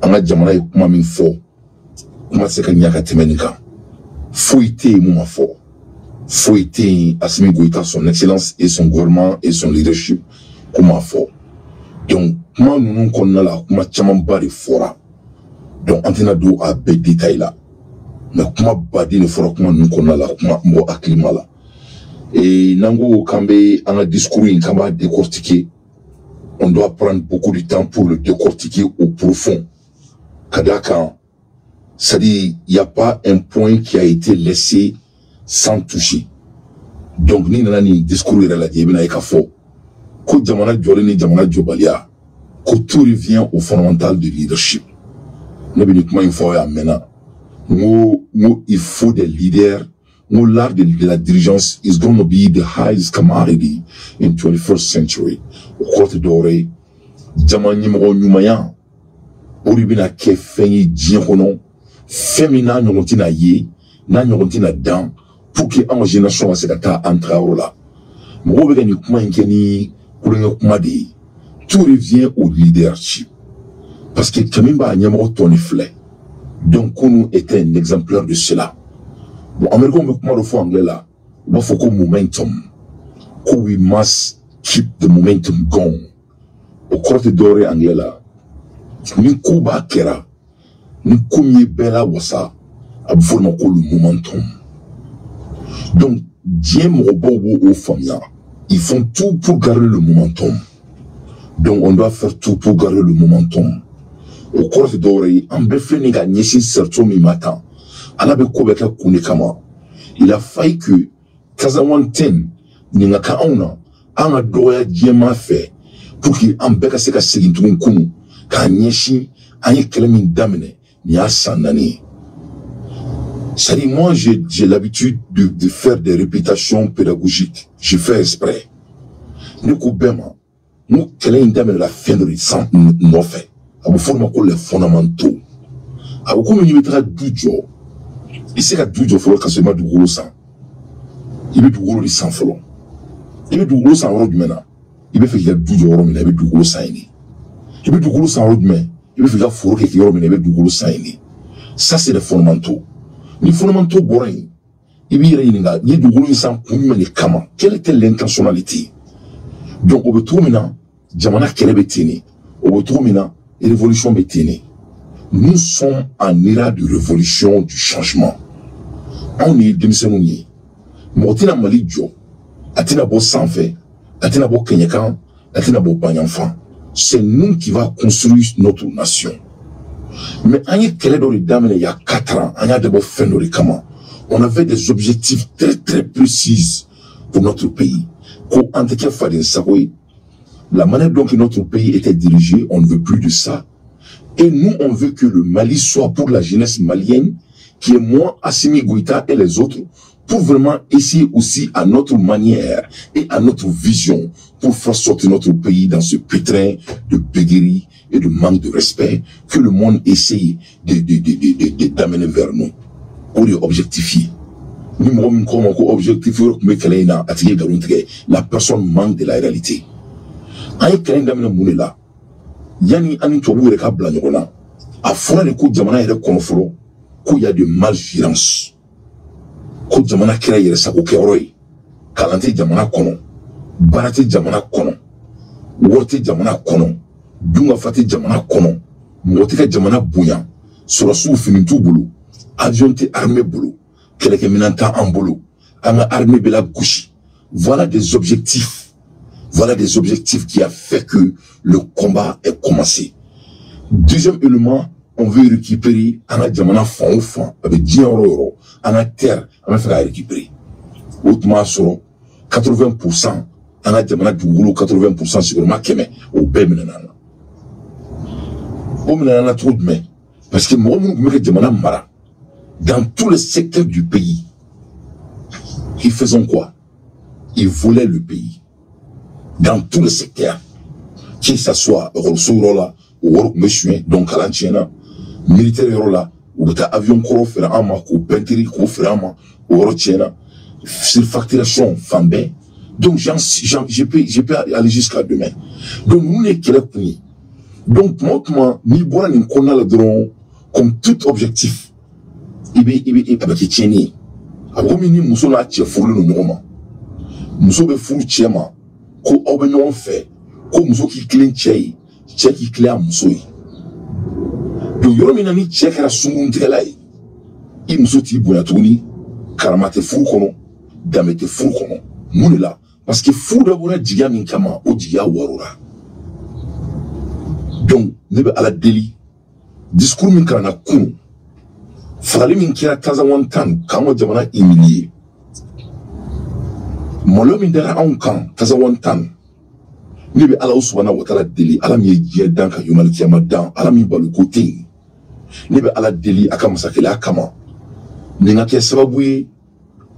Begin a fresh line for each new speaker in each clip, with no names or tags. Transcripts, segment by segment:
anga jamana yi kuma min fɔ kuma se ka ɲa ka tɛmɛ nin kan foyi tɛ yen mun ma fɔ foyi tɛ yen Assimi Goïta son excellence et son gouvernement et son leadership kuma fɔ donc kuma ninnu kɔnɔna la kuma camanba de fɔra donc an tɛna don a bɛɛ détail la mais kuma baden de fɔra kuma ninnu kɔnɔna la kuma mɔgɔ hakilima la et n'an ko k'an bɛ an ka discours in k'an b'a décortiquer on doit prendre beaucoup de temps pour le décortiquer au profond. Kadaka, c'est-à-dire, il n'y a pas un point qui a été laissé sans toucher. Donc, ni nana ni discours de la diabina et kafo, que jamana jolene jamana jobalia, que tout revient au fondamental du leadership. Nous uniquement une fois maintenant. Nous, il faut des leaders. Nous, l'art de la dirigeance is going to be the highest commodity in 21st century. Au côté doré, jamani mo nyumaya. Oribina ke fenyi djinkono, femina nyontina ye, na nyontina dan, pour que en génération se kata entra là. Mo bega ni kuma nkeni, kulenga kuma de. Tout revient au leadership. Parce que Kamimba nyamo toni flé. Donc Kounou était un exemplaire de cela. Bon, Américain me kuma le faux anglais là. Il faut qu'on momentum. We must keep the momentum going. Au côté doré anglais là. Ni kuba kera, ni kumye bela wasa, abforma ko le momentum. Donc, Dieu m'obobo aux familles, ils font tout pour garder le momentum. Donc, on doit faire tout pour garder le momentum. Au cours de l'oreille, en beffé n'est gagné si certain mi matin, à la bekobeka kunekama. Il a failli que Kazawanten, n'a ka auna, a doya Diema fait, pour qu'il en beka seka segintum kunu. Kanyeshi, anye kelemin damene, ni a sandani. C'est-à-dire, moi, j'ai l'habitude de faire des répétitions pédagogiques. Je fais exprès. Nous, Koubema, nous, kelemin damene la fin de l'issant, nous fait. A vous former les fondamentaux. A vous comme il mettra du jour. Il sait que du jour, il faut que ce soit du gros sang. Il veut du gros sang, follow. Il veut du gros sang, du mena. Il veut faire qu'il y a du jour, il veut du gros sang. Il veut du gros sang, il veut faire qu'il y a du gros sang. Ça, c'est les fondamentaux. Les fondamentaux, boring. Il veut y a du gros sang, quelle était l'intentionnalité? Donc, au retour maintenant, Jamana Kelebetini, au retour maintenant, révolution Betini. Nous sommes en éra de révolution du changement. On est démissionné. Mortina Malidjo, Atina Bo Sanfe, Atina Bo Kenyakan, Atina Bo Banyanfan. C'est nous qui va construire notre nation. Mais en y il y a 4 ans, on avait des objectifs très très précis pour notre pays. La manière dont notre pays était dirigé, on ne veut plus de ça. Et nous, on veut que le Mali soit pour la jeunesse malienne, qui est moins Assimi Goïta et les autres, pour vraiment essayer aussi à notre manière et à notre vision pour faire sortir notre pays dans ce pétrin de béguerie et de manque de respect que le monde essaye d'amener vers nous. Pour les objectifier. Nous, comme objectif, la personne manque de la réalité. Aïe, quand il y a yani ani tobu reka blanyona afura le ko jamana yere konforo ko ya de malgérance ko jamana kira yere sako keroi kalante jamana kono barate jamana kono worte jamana kono dunga fati jamana kono motika jamana bunya surasu finintu bulu avion te armée bulu keleke minanta en bulu anga armée bela gouchi. Voilà des objectifs. Voilà des objectifs qui a fait que le combat est commencé. Deuxième élément, on veut récupérer un diamant fan avec 10 euros, en terre, on va faire récupérer. Autrement, sur 80%, un diamant du boulot, 80% sur le marché, au Bémenana. Au Bémenana, trop de main. Parce que moi, je me diamant mara. Dans tous les secteurs du pays, ils faisaient quoi? Ils voulaient le pays. Dans tous les secteurs, qu'il soit Rola, ou Meshuen, donc à l'Antiena, militaire Rola, ou avion Koro Ferrama, ou Pentiri Koro Ferrama, ou Rotiena, surfacturation Fambé. Donc, je peux aller jusqu'à demain. Donc, nous, les Kélepuni, Donc, moi, ni boire ni kona la dron, comme tout objectif, avec tieni. Après, ni muso na tia fourle no nyoma. Muso be fourle tiema, ko obe nyon fait, ko muso ki clean chei, chei ki clean muso yi. Donc, yoro mina ni chei kera sungun telai. I muso ti boya tuni, karamate fourle kono, damete fourle kono. Moune la, parce que fourle d'abord diga min kama, o diga warura. Donc, ne be ala deli, discours min kana kunu, frali min kira tazawantan, kama jamana humilié. Molo min dara ankan, tazawantan, ne be ala subhanahu wa ta'ala deli, ala mi ye dan ka yumal kiyama dan, ala mi balu kote, ne be ala deli aka masakele akama, ne nga ke sababu ye,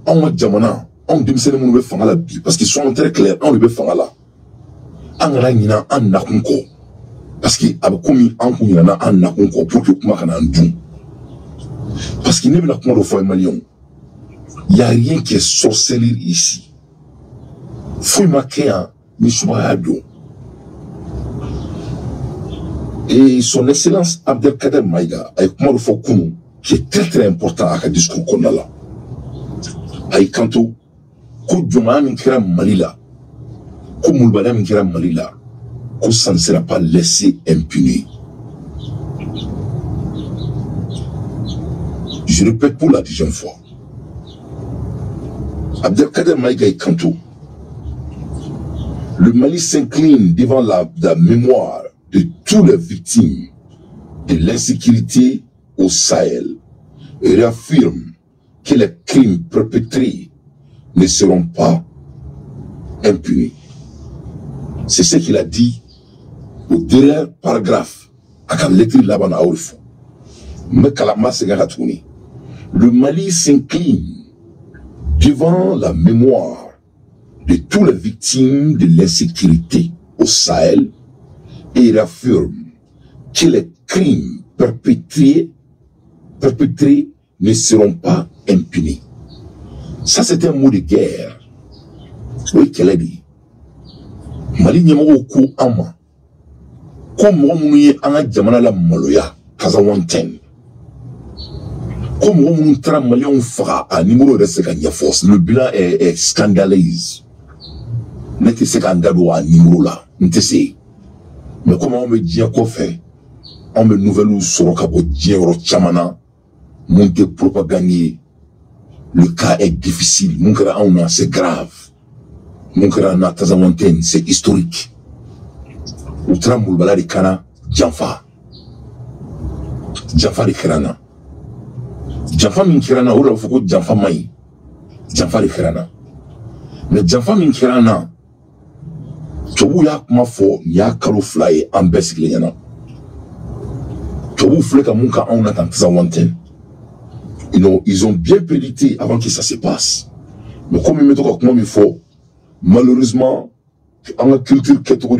anwa jamana, an demisene munu be fanga la bi, parce qu'ils sont très clairs, an be fanga la, an gara nina an nakunko, parce que avec comme en kunyana an nakunko pour que kuma kana ndou. Parce qu'il n'est pas comme le foyer malien. Il n'y a rien qui est sorcellerie ici. Faut marquer un Mishubayado. Et son excellence Abdelkader Maïga, avec moi le Fokounou, qui est très important à ce discours qu'on a là. Avec Kanto, Koudjoma Minkira Malila, Koumoulbana Minkira Malila, que ça ne sera pas laissé impuni. Je répète pour la 10e fois. Abdelkader Maïga et Kanto, le Mali s'incline devant la mémoire de toutes les victimes de l'insécurité au Sahel et réaffirme que les crimes perpétrés ne seront pas impunis. C'est ce qu'il a dit au dernier paragraphe à la lettre de Laban à Orfo. Mais Kalama Segaratouni. Le Mali s'incline devant la mémoire de toutes les victimes de l'insécurité au Sahel et réaffirme que les crimes perpétrés ne seront pas impunis. Ça, c'est un mot de guerre. Oui, qu'elle a dit. Mali n'y a pas beaucoup ama. Comme on y a un jamana la maloya, kazawanten. Comme on travaille en fera à numéro de secondaire force, le bilan est scandaleux. N'était scandaleux à numéro là, n'était. Mais comment on me dit quoi faire? On me nouvelle sur le capot d'Yero Chamana, monter propagande. Le cas est difficile, mon grand c'est grave. Mon grand Natazawanten, c'est historique. Outramboul Balari Kana, Djanfa. Djanfa de Kirana. Djanfa min Kirana, ou la foko Djanfa Maï. Djanfa de Kirana. Mais Djanfa min Kirana, Tobu yak ma fo, ya kalo fly en besik le yana. Tobu fleka munka on attend Tazawanten. Ils ont bien prédicté avant que ça se passe. Mais comme il me toque comme il faut, malheureusement, en la culture kétoro,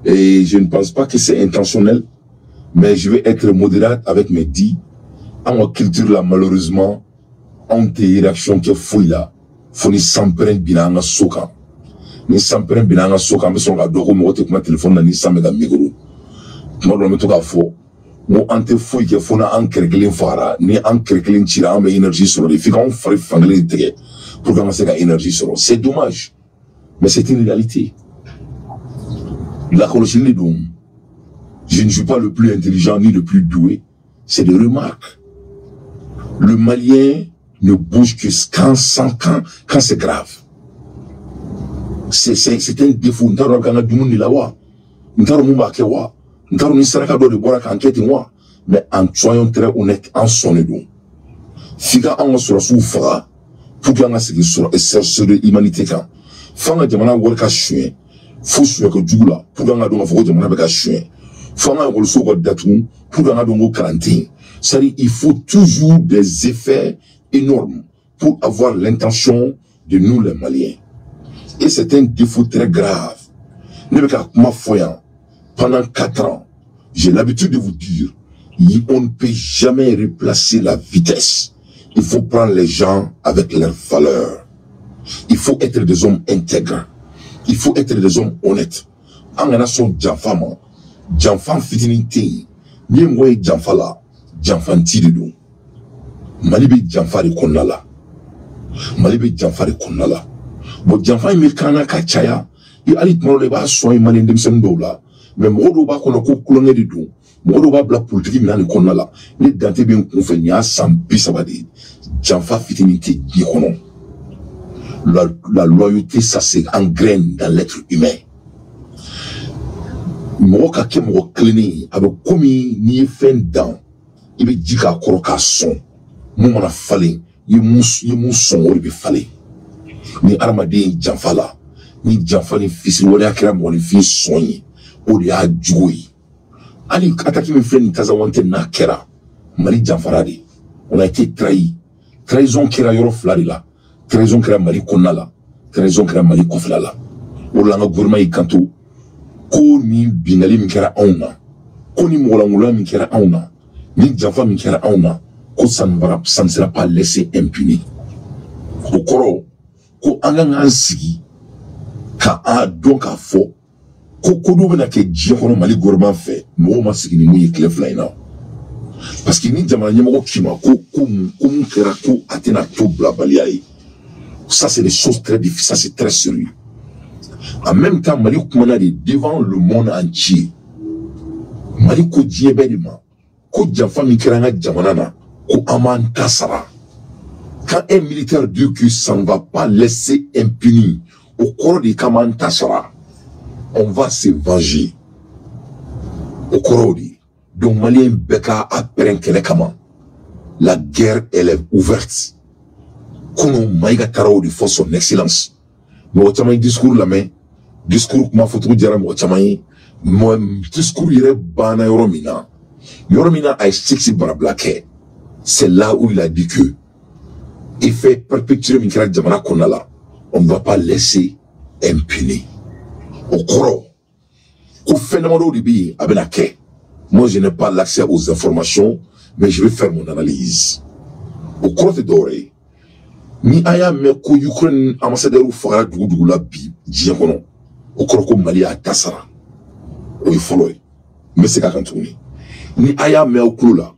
et je ne pense pas que c'est intentionnel, mais je vais être modérate avec mes dits. En la culture là, malheureusement, on a des réactions qui fouillent là. Faut ni s'emprunter bien en soka. Ni s'emprunter bien en soka, mais son gars d'oro, moi, ma téléphone, ni ça me da micro. Moi, je me toque à faux. Moi, ante fouille que faut na en kerkelin fara, ni en kerkelin tira, mais énergie sur les filles, on ferait fangler de pour commencer à énergie sur. C'est dommage. Mais c'est une réalité. La colonie les dons. Je ne suis pas le plus intelligent ni le plus doué. C'est des remarques. Le Malien ne bouge que quand c'est grave. C'est un défaut. Nous avons gagné du monde ni là-bas. Nous avons mumba kewa. Nous avons nisaraka do de boire qu'enquête moi. Mais en soyons très honnêtes, en son don. Figa en sur la soufra. Pour qu'on a ce qui sur l'humanité quand. Fanga jamana worka chien. Faut sur que du là. Pour qu'on a donc faut jamana beka chien. Fanga on le sauve datum. Pour qu'on a donc quarantaine. C'est-à-dire, il faut toujours des effets énormes pour avoir l'intention de nous les Maliens. Et c'est un défaut très grave. Pendant 4 ans, j'ai l'habitude de vous dire, on ne peut jamais replacer la vitesse. Il faut prendre les gens avec leurs valeurs. Il faut être des hommes intègres. Il faut être des hommes honnêtes. En nation Djafama, janfa fitinin te yen ni ye mɔgɔ ye janfa la janfanti de don Mali bɛ janfa de kɔnɔna la Mali bɛ janfa de kɔnɔna la bon janfa in bɛ kan ka caya i hali tuma dɔ la i b'a sɔn i mali denmisɛnnin dɔw la mais mɔgɔ dɔw b'a kɔnɔ ko kulonkɛ de don mɔgɔ dɔw b'a bila politiki minɛn de kɔnɔna la ni Dante bɛ n kunfɛ nin y'a san 30 de ye janfa fitinin tɛ diɲɛ kɔnɔ la loyauté ça s'engraine dans l'être humain mɔgɔ ka kɛ mɔgɔ kilennen ye a bɛ komi n'i ye fɛn dan i bɛ ji k'a kɔrɔ k'a sɔn mun mana falen i ye mun sɔn o de bɛ falen ni adamaden janfa la ni janfa ni fitiriwaleya kɛra mɔgɔninfin sɔn ye o de y'a jugu ye hali ataki min filɛ nin Kazawante n'a kɛra Mali janfara de on a été trahi trahison kɛra yɔrɔ 2 de la trahison kɛra Mali kɔnɔna la trahison kɛra Mali kɔfɛla la o la an ka gouvernement y'i kanto ko ni bingali min kɛra anw na ko ni mɔgɔlankolon min kɛra anw na ni janfa min kɛra anw na ko ça ne sera pas laissé impuni o kɔrɔ ko an ka k'an sigi ka a dɔn k'a fɔ ko ko dɔw bɛna kɛ diɲɛ kɔnɔ Mali gouvernement fɛ mɔgɔw ma sigi ni mun ye tile 2 in na parce que ni jamana ɲɛmɔgɔ k'i ma ko mun kɛra ko a tɛna to bilabaliya ye ça c'est des choses très difficiles ça c'est très sérieux en même temps Mali kumana de devant le monde entier Mali ko diɲɛ bɛɛ de ma ko janfa min kɛra an ka jamana na ko an b'an ta sara quand un militaire dit que ça ne va pas laisser impuni au cours de Kamantashara, on va se venger. Au cours de donc Malien Beka a pris kama. La guerre elle est ouverte. Comme Maïga Tarao de force son excellence. Mais au chamay discours la main, discours comment faut trop dire au chamay, moi discours irait bana yoromina. Yoromina a sexy barablake. C'est là où il a dit que il fait perpétuer Mikra Djamana Konala. On ne va pas laisser impuni. Au cours, au phénomène de bi, abenake. Moi, je n'ai pas l'accès aux informations, mais je vais faire mon analyse. Au cours de doré, ni aya me ko Ukraine ambassadeur ou fara dugu la bi, diɲɛ kɔnɔ. Au cours ko Mali a tasara. O ye fɔlɔ ye. Mais c'est quand tuguni. Ni aya me ko la,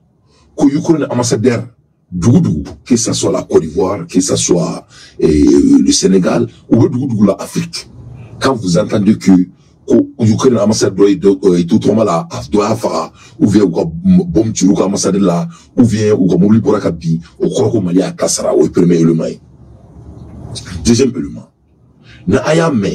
ko Ukraine ambassadeur Dougou, que ce soit la Côte d'Ivoire, que ce soit le Sénégal, ou l'Afrique. Quand vous entendez que l'Ukraine ambassadeur est tout trop mal à Afdoa, ou bien Bom Tchoukou ambassadeur là, ou bien ou comme Mouli Borakabi, au Koroko Mali à Kassara, au premier élément. Deuxième élément. Na ayame,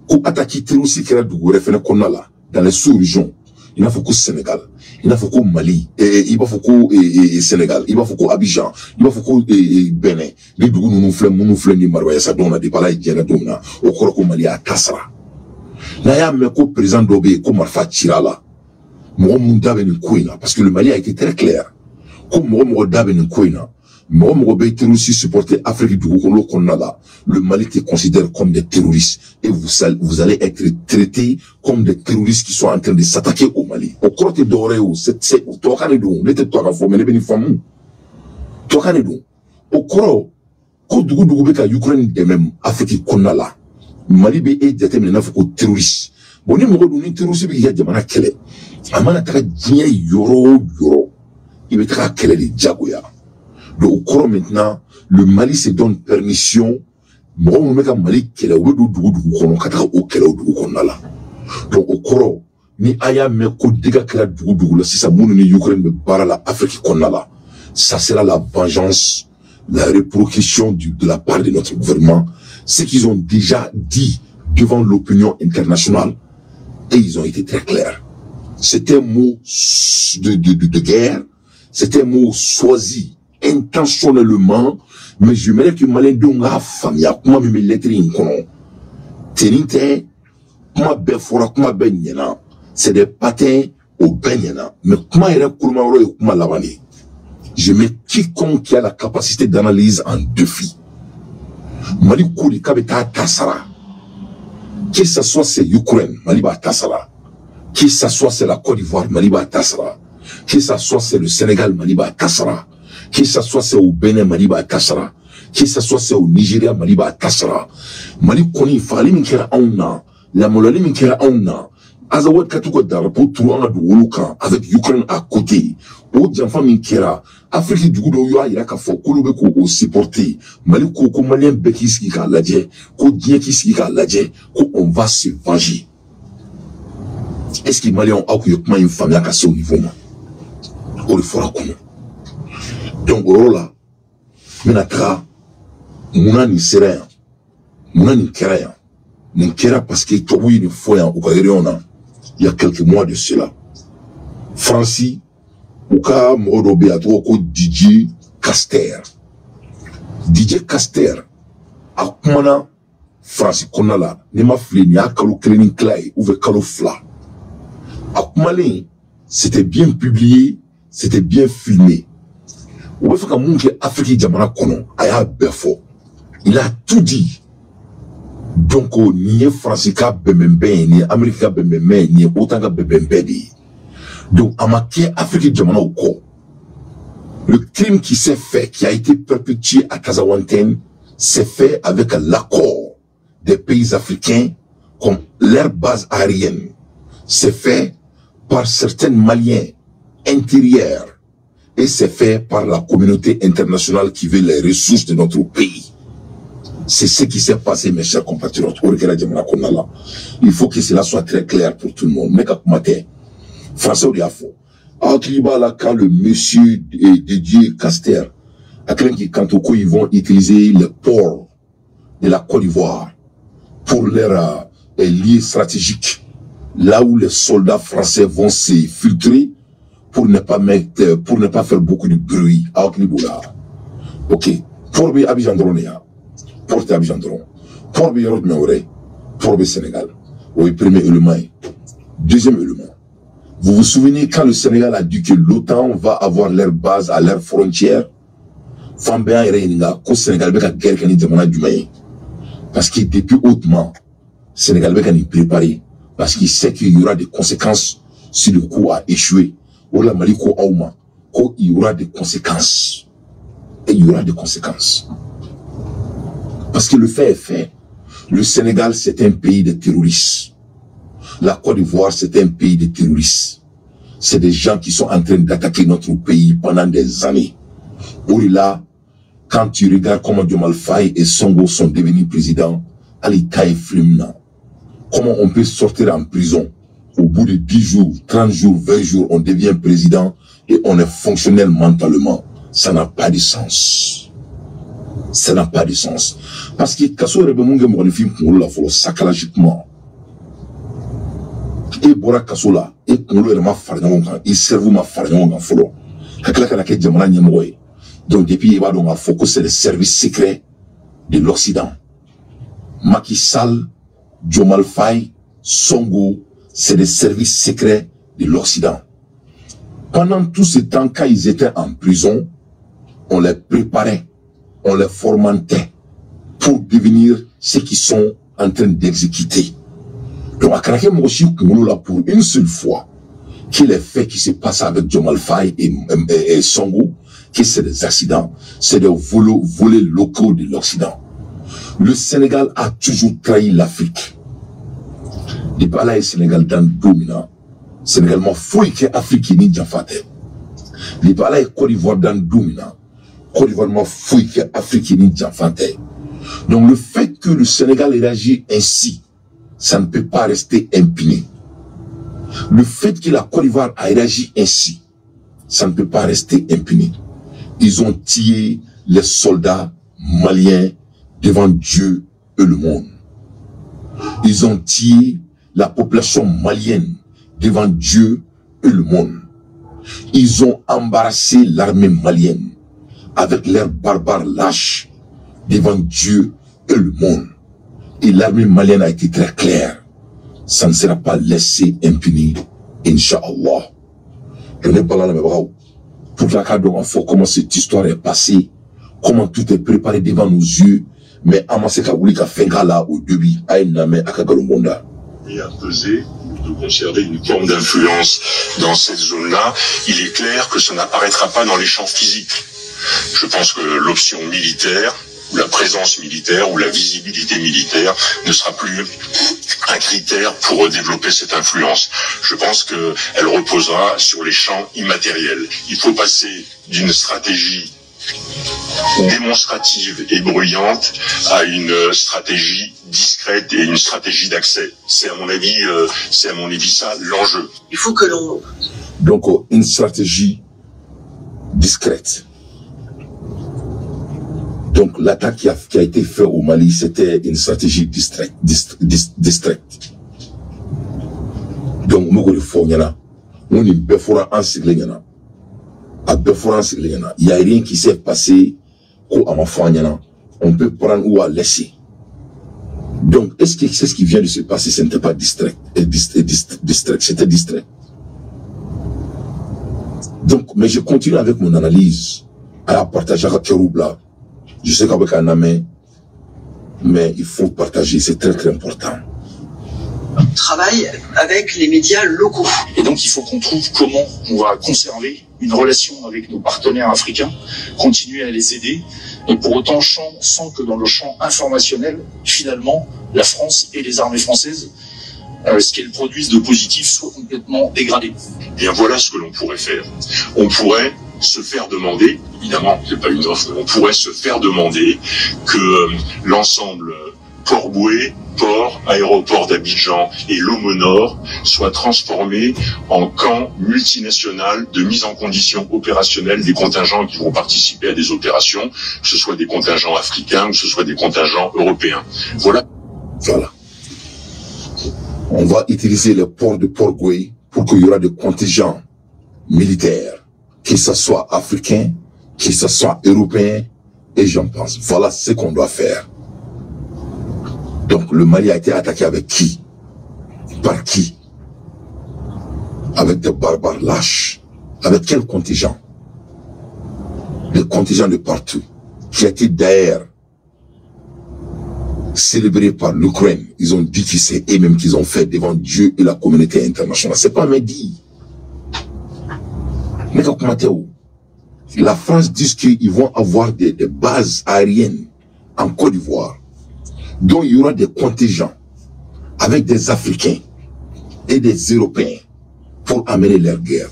ko attaquer terroriste qui est Dougou, référé Konala, dans les sous-régions, il n'a fait qu'au Sénégal. Il faut qu'au Mali, il faut qu'au Sénégal, il faut qu'au Abidjan, il faut qu'au Bénin. Les deux nous flemmons ni Maroya Sadona, des palais Djana, au Koroko Mali à Kassara. Naya Meko président d'Obé, comme Marfa Chirala, Mohamounda Benikoina, parce que le Mali a été très clair. Comme Mohamounda Benikoina, Mohamounda terroristes supporter Afrique du Goukono Konala, le Mali te considère comme des terroristes et vous allez être traités comme des terroristes qui sont en train de s'attaquer au Mali. Au côté d'Oréo, c'est Tokanedou, n'était pas formé, les fameux. Tokanedou. Au côté, quand Dougou Ukraine de même, Afrique Konala, Mali be et déterminé pour terroristes. Bon, nous avons des terroristes qui ont demandé à quel Amana Taka Dien Yoro, il va être à quel les Djagoya. Donc, au cours maintenant, le Mali se donne permission. Moi, on met un Mali qui est au Dougou, donc, au cours, ni aya me ko diga kala Dougou, là, si ça moune ni Ukraine me barra la Afrique qu'on a là, ça sera la vengeance, la réprocation de la part de notre gouvernement, ce qu'ils ont déjà dit devant l'opinion internationale, et ils ont été très clairs. C'était un mot de guerre, c'était un mot choisi intentionnellement, mais je me dis que Malin Dunga famille, comment me lettre in kono. Teninte, comment ben fora, comment ben yena. C'est des patins au ben yena. Mais comment il y a comment lavani. Je mets quiconque qui a la capacité d'analyse en défi. Mali Kouli Kabeta Tassara. Que ce soit c'est Ukraine, Maliba Tassara. Que ce soit c'est la Côte d'Ivoire, Maliba Tassara. Que ce soit c'est le Sénégal, Maliba Tassara. Que ce soit c'est au Bénin, Maliba Tassara. Que ce soit c'est au Nigeria, Maliba Tassara. Mali Koni, Fali Minkera Auna, la Molali Minkera Auna, Azawad Katouko Darapo, Touanga de Woluka, avec Ukraine à côté. Au Djanfa Minkera, Afrique du Goudo Yoa, Iraka Fo, Kolobeko, au supporté, Maliko, Malien Bekis Kika Ladje, Ko Diekis Kika Ladje, on va se venger. Est-ce que les Maliens ont une famille à casser au niveau? On le fera comment? Donc, là, Menatra, Mouna ni Séréen, Mouna ni Kéréen, ni Kéra parce que Tobu une fois au Kairiona, il y a quelques mois de cela. Francis, Ouka Morobe à toi, DJ Caster. DJ Caster, à Kumana, Francis Konala, Nema Flini, à Kalo Klenin Klay, ou Kalo Fla. À Kumalin, c'était bien publié, c'était bien filmé. Ou fait comme que Afrique Jamana Kono, Aya Befo, il a tout dit. Donc, ni Francis Bemembe, ni Amérique Bemembe, ni autant que Bemembe. Donc, à ma Afrique Jamana Oko, le crime qui s'est fait, qui a été perpétué à Kazawanten, s'est fait avec l'accord des pays africains comme leur base aérienne. C'est fait par certains Maliens intérieurs et c'est fait par la communauté internationale qui veut les ressources de notre pays. C'est ce qui s'est passé, mes chers compatriotes. Il faut que cela soit très clair pour tout le monde. Mais quand matin, Français ou Diafo, quand le monsieur Didier Caster, quand ils vont utiliser les ports de la Côte d'Ivoire pour leurs liens stratégiques, là où les soldats français vont se filtrer pour ne pas faire beaucoup de bruit à Okliboula. Ok. Pour Abidjan Dronéa. Porte Abidjan Drone. Pour Yorot Meore. Pour Sénégal. Oui, premier élément. Deuxième élément. Vous vous souvenez quand le Sénégal a dit que l'OTAN va avoir leur base à leurs frontières? Fambéan et Réninga, qu'au Sénégal, avec la guerre qui est du Maï. Parce que depuis hautement, le Sénégal va y préparer. Parce qu'il sait qu'il y aura des conséquences si le coup a échoué. Ou la Maliko Aouma, qu'il y aura des conséquences. Et il y aura des conséquences. Parce que le fait est fait. Le Sénégal, c'est un pays de terroristes. La Côte d'Ivoire, c'est un pays de terroristes. C'est des gens qui sont en train d'attaquer notre pays pendant des années. Là, quand tu regardes comment Diomaye Faye et Sonko sont devenus présidents, Alita et Flimna, comment on peut sortir en prison au bout de 10 jours, 30 jours, 20 jours, on devient président et on est fonctionnel mentalement. Ça n'a pas de sens. Ça n'a pas de sens. Parce que Kasso Rebemunge Mouranifi Koulo la folo psychologiquement. Et Bora Kasso là, et Koulo et ma farnonga, et servou ma farnonga folo. Kaklaka Djamana Nyemoy. Donc depuis il va donc à focus c'est le service secret de l'Occident. Macky Sall, Diomaye Faye, Sonko, c'est des services secrets de l'Occident. Pendant tout ce temps, quand ils étaient en prison, on les préparait, on les formatait pour devenir ce qu'ils sont en train d'exécuter. Donc, à Karaké Moshi là pour une seule fois, qu'il est fait qui se passe avec Diomaye Faye et Sonko, que c'est des accidents, c'est des volets locaux de l'Occident. Le Sénégal a toujours trahi l'Afrique. Depuis là, le Sénégal dans dominant. Sénégal m'a fouillé que l'Afrique n'est pas faite. Depuis là, Côte d'Ivoire dans dominant. Côte d'Ivoire m'a fouillé que l'Afrique n'est pas faite. Donc le fait que le Sénégal réagit ainsi, ça ne peut pas rester impuné. Le fait que la Côte d'Ivoire a réagi ainsi, ça ne peut pas rester impuné. Ils ont tué les soldats maliens devant Dieu et le monde. Ils ont tué la population malienne devant Dieu et le monde. Ils ont embarrassé l'armée malienne avec leurs barbares lâches devant Dieu et le monde. Et l'armée malienne a été très claire. Ça ne sera pas laissé impuni, Inch'Allah. Je n'ai pas là, pour la cadre d'enfant, comment cette histoire est passée, comment tout est préparé devant nos yeux, mais Amaseka Wulika Fengala au début, Aïname Akagalomonda.
Et à peser, de conserver une forme d'influence dans cette zone-là, il est clair que ça n'apparaîtra pas dans les champs physiques. Je pense que l'option militaire où la présence militaire, où la visibilité militaire ne sera plus un critère pour développer cette influence. Je pense qu'elle reposera sur les champs immatériels. Il faut passer d'une stratégie démonstrative et bruyante à une stratégie discrète et une stratégie d'accès. C'est à mon avis ça l'enjeu.
Il faut que l'on...
Donc une stratégie discrète. Donc l'attaque qui a été faite au Mali, c'était une stratégie distraite. Donc on me dit on y befora en siglengana. À befora en siglengana. Il n'y a rien qui s'est passé qu'à ma fanyana. On peut prendre ou à laisser. Donc est-ce que c'est ce qui vient de se passer? Ce n'était pas distrait. C'était distrait. Donc, mais je continue avec mon analyse à partager avec Keroubla. Je sais qu'avec un ami, mais il faut partager, c'est très très important.
On travaille avec les médias locaux.
Et donc il faut qu'on trouve comment on va conserver une relation avec nos partenaires africains, continuer à les aider, et pour autant sans que dans le champ informationnel, finalement, la France et les armées françaises, ce qu'elles produisent de positif soit complètement dégradé.
Bien voilà ce que l'on pourrait faire. On pourrait se faire demander, évidemment, c'est pas une offre, on pourrait se faire demander que l'ensemble Port-Boué, port, aéroport d'Abidjan et Lomo Nord soient transformés en camps multinational de mise en condition opérationnelle des contingents qui vont participer à des opérations, que ce soit des contingents africains ou que ce soit des contingents européens. Voilà.
Voilà. On va utiliser le port de Port-Boué pour qu'il y aura des contingents militaires, que ce soit africains, que ce soit européens, et j'en pense. Voilà ce qu'on doit faire. Donc le Mali a été attaqué avec qui? Par qui? Avec des barbares lâches. Avec quel contingent? Des contingents de partout, qui a été d'ailleurs célébré par l'Ukraine. Ils ont dit que c'est eux-mêmes qu'ils ont fait devant Dieu et la communauté internationale. C'est pas Mehdi. Mais la France dit qu'ils vont avoir des bases aériennes en Côte d'Ivoire, dont il y aura des contingents avec des Africains et des Européens pour amener leur guerre.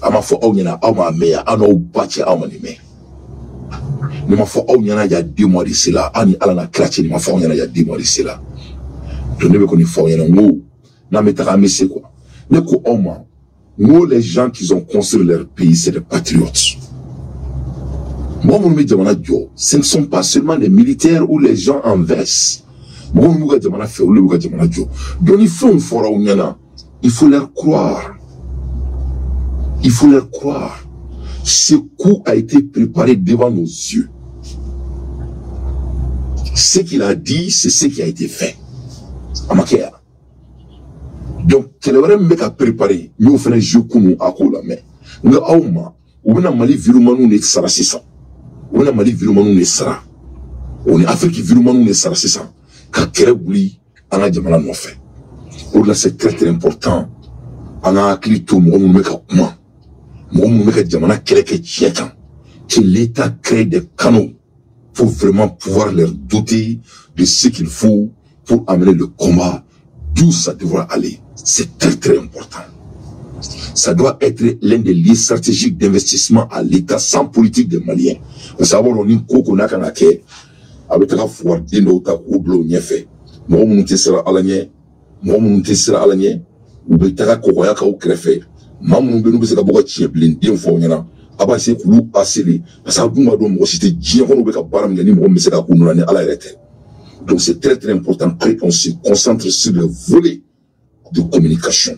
Il y a 2 mois de cela. Il y a 2 mois de cela. Les gens qui ont construit leur pays, c'est des patriotes. Ce ne sont pas seulement les militaires ou les gens en veste. Donc il faut leur croire. Il faut leur croire. Ce coup a été préparé devant nos yeux. Ce qu'il a dit, c'est ce qui a été fait. Donc, quel est le mec à préparer? Nous faisons jeu comme à quoi la main. Nous avons Mali virumanou ne sera 600. On a Mali virumanou ne sera. On est Afrique virumanou ne sera 600. Car quel est en a jamana non fait. Au-delà, c'est très très important. On a clito, on me comment. Que l'État crée des canaux pour vraiment pouvoir leur doter de ce qu'il faut pour amener le combat d'où ça devra aller. C'est très très important. Ça doit être l'un des lieux stratégiques d'investissement à l'État sans politique des Maliens. Vous savez, on a une coconut à laquelle avec la foi d'un autre ou bleu n'y fait. Moi, mon sera à l'année, moi, mon sera à l'année, ou betara kokoyaka ou crefé. Maman nous se kaboka tchieblin bien fonyana aba se kulu asili ça buma do mo cité djien ko be ka baram ngani mo me se ka kunu na ala rete. Donc c'est très très important qu'on se concentre sur le volet de communication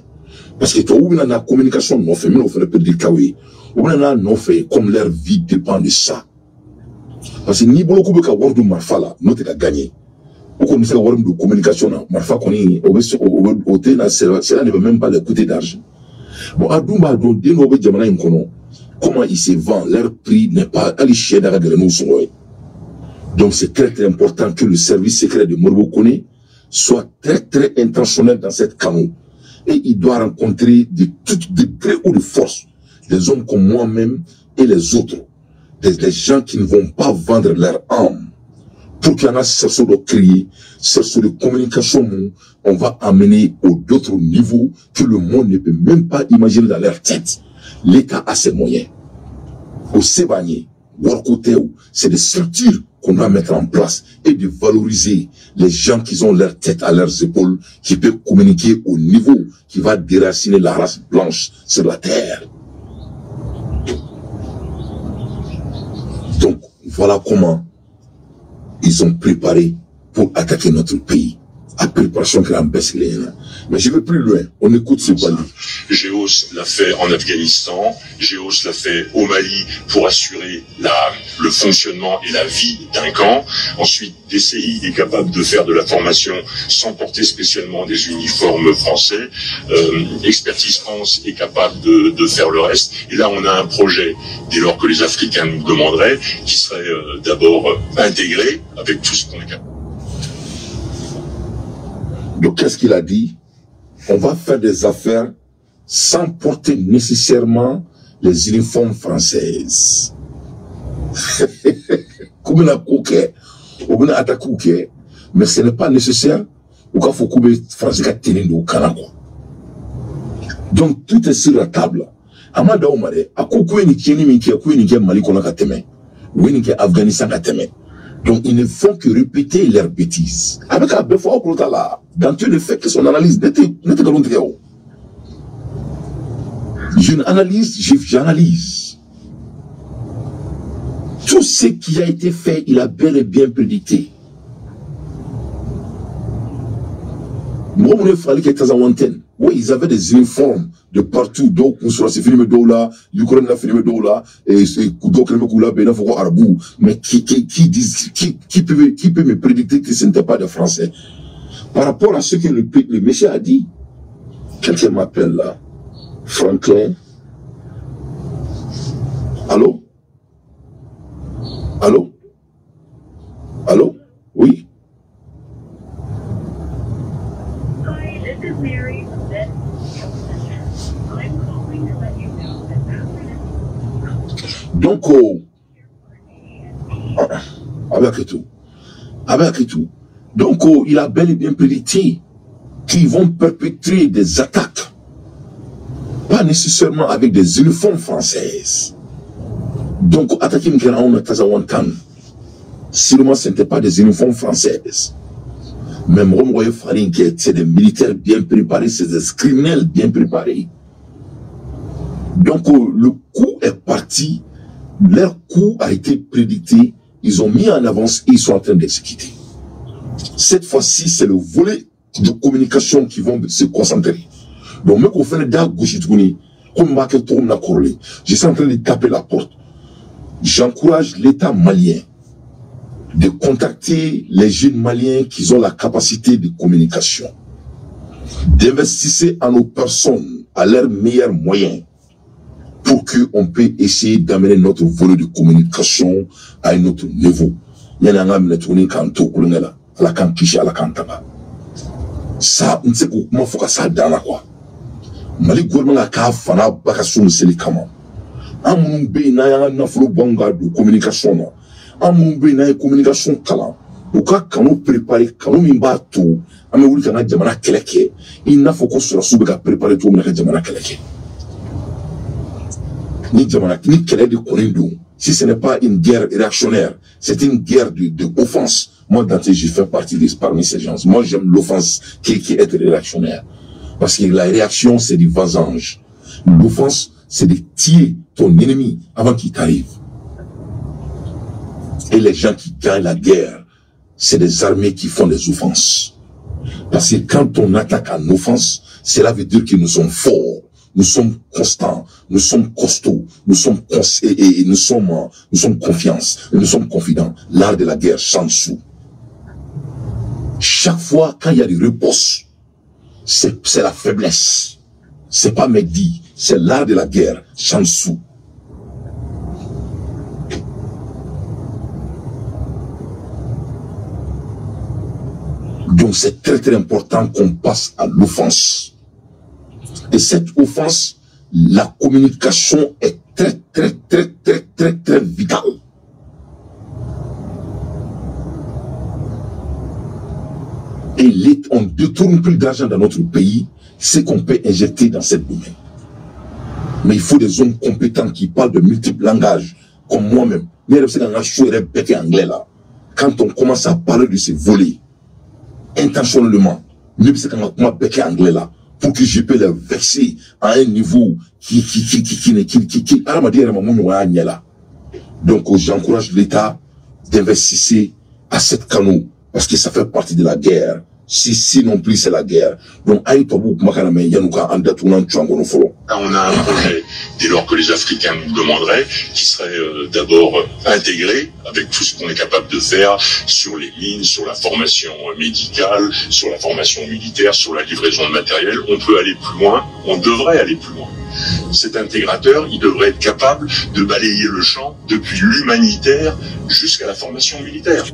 parce que toi ou bien la communication non fait mais on fait le perdre kawi ou bien non fait comme leur vie dépend de ça parce que ni bolo ko be ka wordu marfala no te ka gagner ou comme c'est wordu de communication na marfa koni au tena cela ne veut même pas le coûter d'argent. Bon, comment ils se vendent, leur prix n'est pas aliché dans la gueule. Donc c'est très très important que le service secret de Morbo-Kone soit très très intentionnel dans cette canot. Et il doit rencontrer de toutes degrés ou de force des hommes comme moi-même et les autres, des gens qui ne vont pas vendre leur âme Pour qu'il y en a cherché de créer, cherché de communication, on va amener au d'autres niveaux que le monde ne peut même pas imaginer dans leur tête. L'État a ses moyens. Au Sébagné, Workoteo, c'est des structures qu'on doit mettre en place et de valoriser les gens qui ont leur tête à leurs épaules, qui peuvent communiquer au niveau qui va déraciner la race blanche sur la terre. Donc, voilà comment ils ont préparé pour attaquer notre pays. À préparation que mais je vais plus loin. On écoute ce Bali.
Géos l'a fait en Afghanistan. Géos l'a fait au Mali pour assurer le fonctionnement et la vie d'un camp. Ensuite, DCI est capable de faire de la formation sans porter spécialement des uniformes français. Expertise France est capable de faire le reste. Et là, on a un projet, dès lors que les Africains nous demanderaient, qui serait d'abord intégré avec tout ce qu'on est capable.
Donc, qu'est-ce qu'il a dit? On va faire des affaires sans porter nécessairement les uniformes françaises. Comme on a coquet, on a attaqué, mais ce n'est pas nécessaire. Donc, tout est sur la table. Amada Omare, à Koukou ni Keni Minki, à Koukou ni Mali Konakateme, Winiki Afghanistan Kateme. Donc, ils ne font que répéter leurs bêtises. Avec un beffort au là, dans tout le fait que son analyse n'était que l'on j'analyse. Tout ce qui a été fait, il a bel et bien prédicté. Moi, on fallait qu'il y ait oui, ils avaient des uniformes de partout, donc on se fait filmer d'Ola, l'Ukraine a filmé d'Ola, et donc le Koula, ben, il Arbou, mais qui peut me prédicter que ce n'était pas des Français? Par rapport à ce que le monsieur a dit, quelqu'un m'appelle là, Franklin. Allô? Allô? Allô? Oui?
Hi, this is Mary from this. I'm calling to let you know that after this.
Donc, avec tout. Donc, il a bel et bien prédit qu'ils vont perpétrer des attaques. Pas nécessairement avec des uniformes françaises. Donc, attaquer Mkeraon Tazawantan, sûrement ce n'était pas des uniformes françaises. Même Romoye Farin, c'est des militaires bien préparés, c'est des criminels bien préparés. Donc, le coup est parti, leur coup a été prédicté, ils ont mis en avance et ils sont en train d'exécuter. Cette fois-ci, c'est le volet de communication qui vont se concentrer. Donc, même qu'on fait le gauche, comme Marquet tourne la corlée, je suis en train de taper la porte. J'encourage l'État malien de contacter les jeunes maliens qui ont la capacité de communication, d'investir en nos personnes à leurs meilleurs moyens pour qu'on puisse essayer d'amener notre volet de communication à un autre niveau. Ça, on sait comment faut que ça donne quoi. Mali gouvernement a qu'à faire bakasou c'est comment. Amun be na ya na fulu bonga de communication. Amun be na communication kala. Ou ka kanu préparer kanu mimba tout. Ame wuli kana jamana keleke. Il n'a faut qu'on soit soube ka préparer tout na jamana keleke. Ni jamana ni kele de konindu. Si ce n'est pas une guerre réactionnaire, c'est une guerre d'offense. Moi, Dante, je fais partie parmi ces gens. Moi, j'aime l'offense qui est réactionnaire. Parce que la réaction, c'est du vengeance. L'offense, c'est de tuer ton ennemi avant qu'il t'arrive. Et les gens qui gagnent la guerre, c'est des armées qui font des offenses. Parce que quand on attaque en offense, cela veut dire que nous sommes forts, nous sommes constants, nous sommes costauds, nous sommes confiance, nous sommes confidents. L'art de la guerre, sans sous. Chaque fois, quand il y a des ripostes, c'est la faiblesse. C'est pas Mehdi, c'est l'art de la guerre, sans sous. Donc c'est très très important qu'on passe à l'offense. Et cette offense, la communication est très vitale. Et on détourne plus d'argent dans notre pays, c'est qu'on peut injecter dans cette domaine. Mais il faut des hommes compétents qui parlent de multiples langages, comme moi-même. Mais quand on commence à parler de ces volets, intentionnellement, pour que je peux les vexer à un niveau qui donc j'encourage l'État d'investir à cette canot parce que ça fait partie de la guerre. Si non plus c'est la guerre. Donc on a un
projet, dès lors que les Africains nous demanderaient, qui serait d'abord intégré avec tout ce qu'on est capable de faire sur les mines, sur la formation médicale, sur la formation militaire, sur la livraison de matériel. On peut aller plus loin, on devrait aller plus loin. Cet intégrateur, il devrait être capable de balayer le champ depuis l'humanitaire jusqu'à la formation militaire.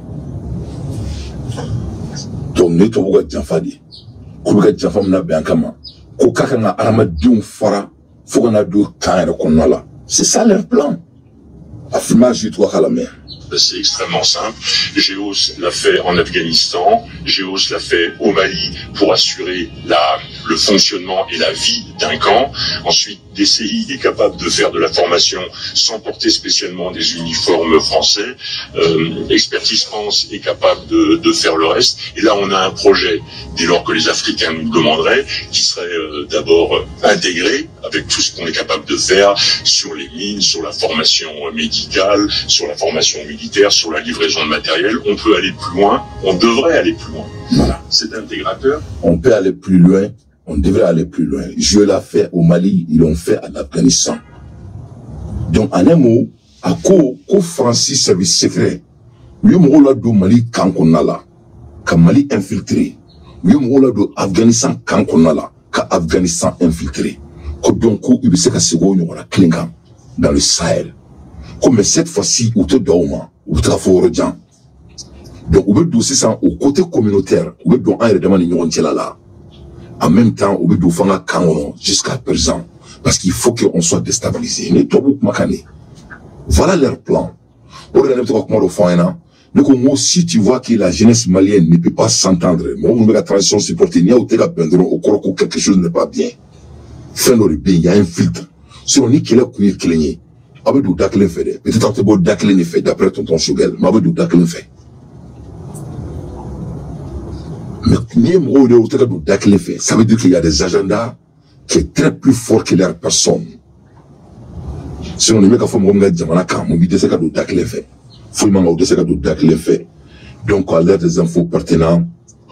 Donc, nous avons c'est ça leur plan.
C'est extrêmement simple. Géos l'a fait en Afghanistan, Géos l'a fait au Mali pour assurer le fonctionnement et la vie d'un camp. Ensuite, DCI est capable de faire de la formation sans porter spécialement des uniformes français. Expertise France est capable de faire le reste. Et là, on a un projet, dès lors que les Africains nous demanderaient, qui serait d'abord intégré avec tout ce qu'on est capable de faire sur les mines, sur la formation médicale, sur la formation militaire, sur la livraison de matériel. On peut aller plus loin, on devrait aller plus loin.
Voilà.
Cet intégrateur.
On peut aller plus loin, on devrait aller plus loin. Je l'ai fait au Mali, ils l'ont fait en Afghanistan. Donc, en un mot, à quoi Francis service secret, lui m'oula do Mali quand on a là, quand Mali infiltré, lui m'oula do Afghanistan quand on a là, quand Afghanistan infiltré. Donc, il s'est cassé Klingan dans le Sahel. Comme cette fois-ci, ou te dauma, ou te rafourjan. Donc, on veut doser ça au côté communautaire, on veut donc un redement de là. En même temps, on veut donc faire un canon jusqu'à présent. Parce qu'il faut qu'on soit déstabilisé. Voilà leur plan. Donc, moi, si tu vois que la jeunesse malienne ne peut pas s'entendre, moi, on veut la transition supportée, il y a quelque chose n'est pas bien. Il y a un filtre. Si on dit qu'il a couillé, qu'il est, avec du dakle fait. Peut-être que tu dakle n'est fait d'après tonton Chougel, mais avec du dakle fait. Mais ça veut dire qu'il y a des agendas qui sont très plus forts que leur personne. Si on dit qu'il faut que Jamana, on dit que c'est du dakle fait. Faut que du dakle fait. Donc, à l'heure des infos pertinents,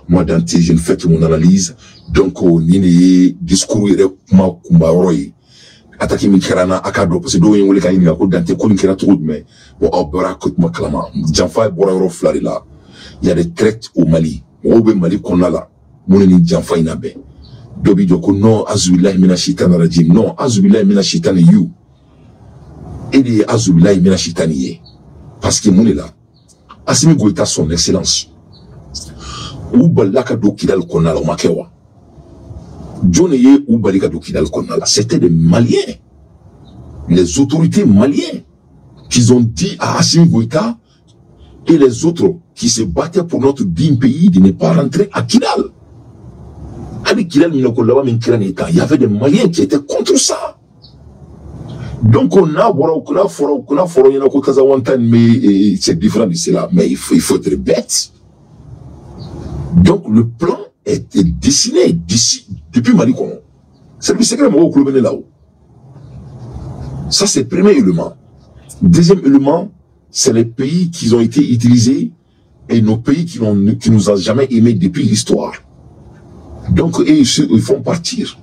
moi, dans tes, je ne fais que mon analyse. Donc, on y discours, il y a attaquer Mikrana, Akado, parce que d'où il y a une dante, qu'on kira trop de mais, bon, Abra, Kout Maklama, Janfa, Boraro, Flarila. Il y a des traites au Mali. Au Mali, qu'on a là. Mouni Janfa, Inabe. Dobi Doko, non, Azubilai, Minachitan, Rajim, non, Azubilai, Minachitan, you. Et les Azubilai, Minachitan, ye. Parce que Mouni là. Assimi Goïta, son excellence. Ou balaka do kidal konala o makewa. Djoneye ou balika do kidal konala. C'était des Maliens. Les autorités maliennes qui ont dit à Assimi Goïta et les autres qui se battaient pour notre digne pays de ne pas rentrer à Kidal. Avec Kidal, il y avait des Maliens qui étaient contre ça. Donc on a mais c'est différent de cela. Mais il faut être bête. Donc le plan est dessiné d'ici, depuis Mali. C'est le secret au club là-haut. Ça c'est le premier élément. Deuxième élément, c'est les pays qui ont été utilisés et nos pays qui nous ont jamais aimés depuis l'histoire. Donc ils font partir.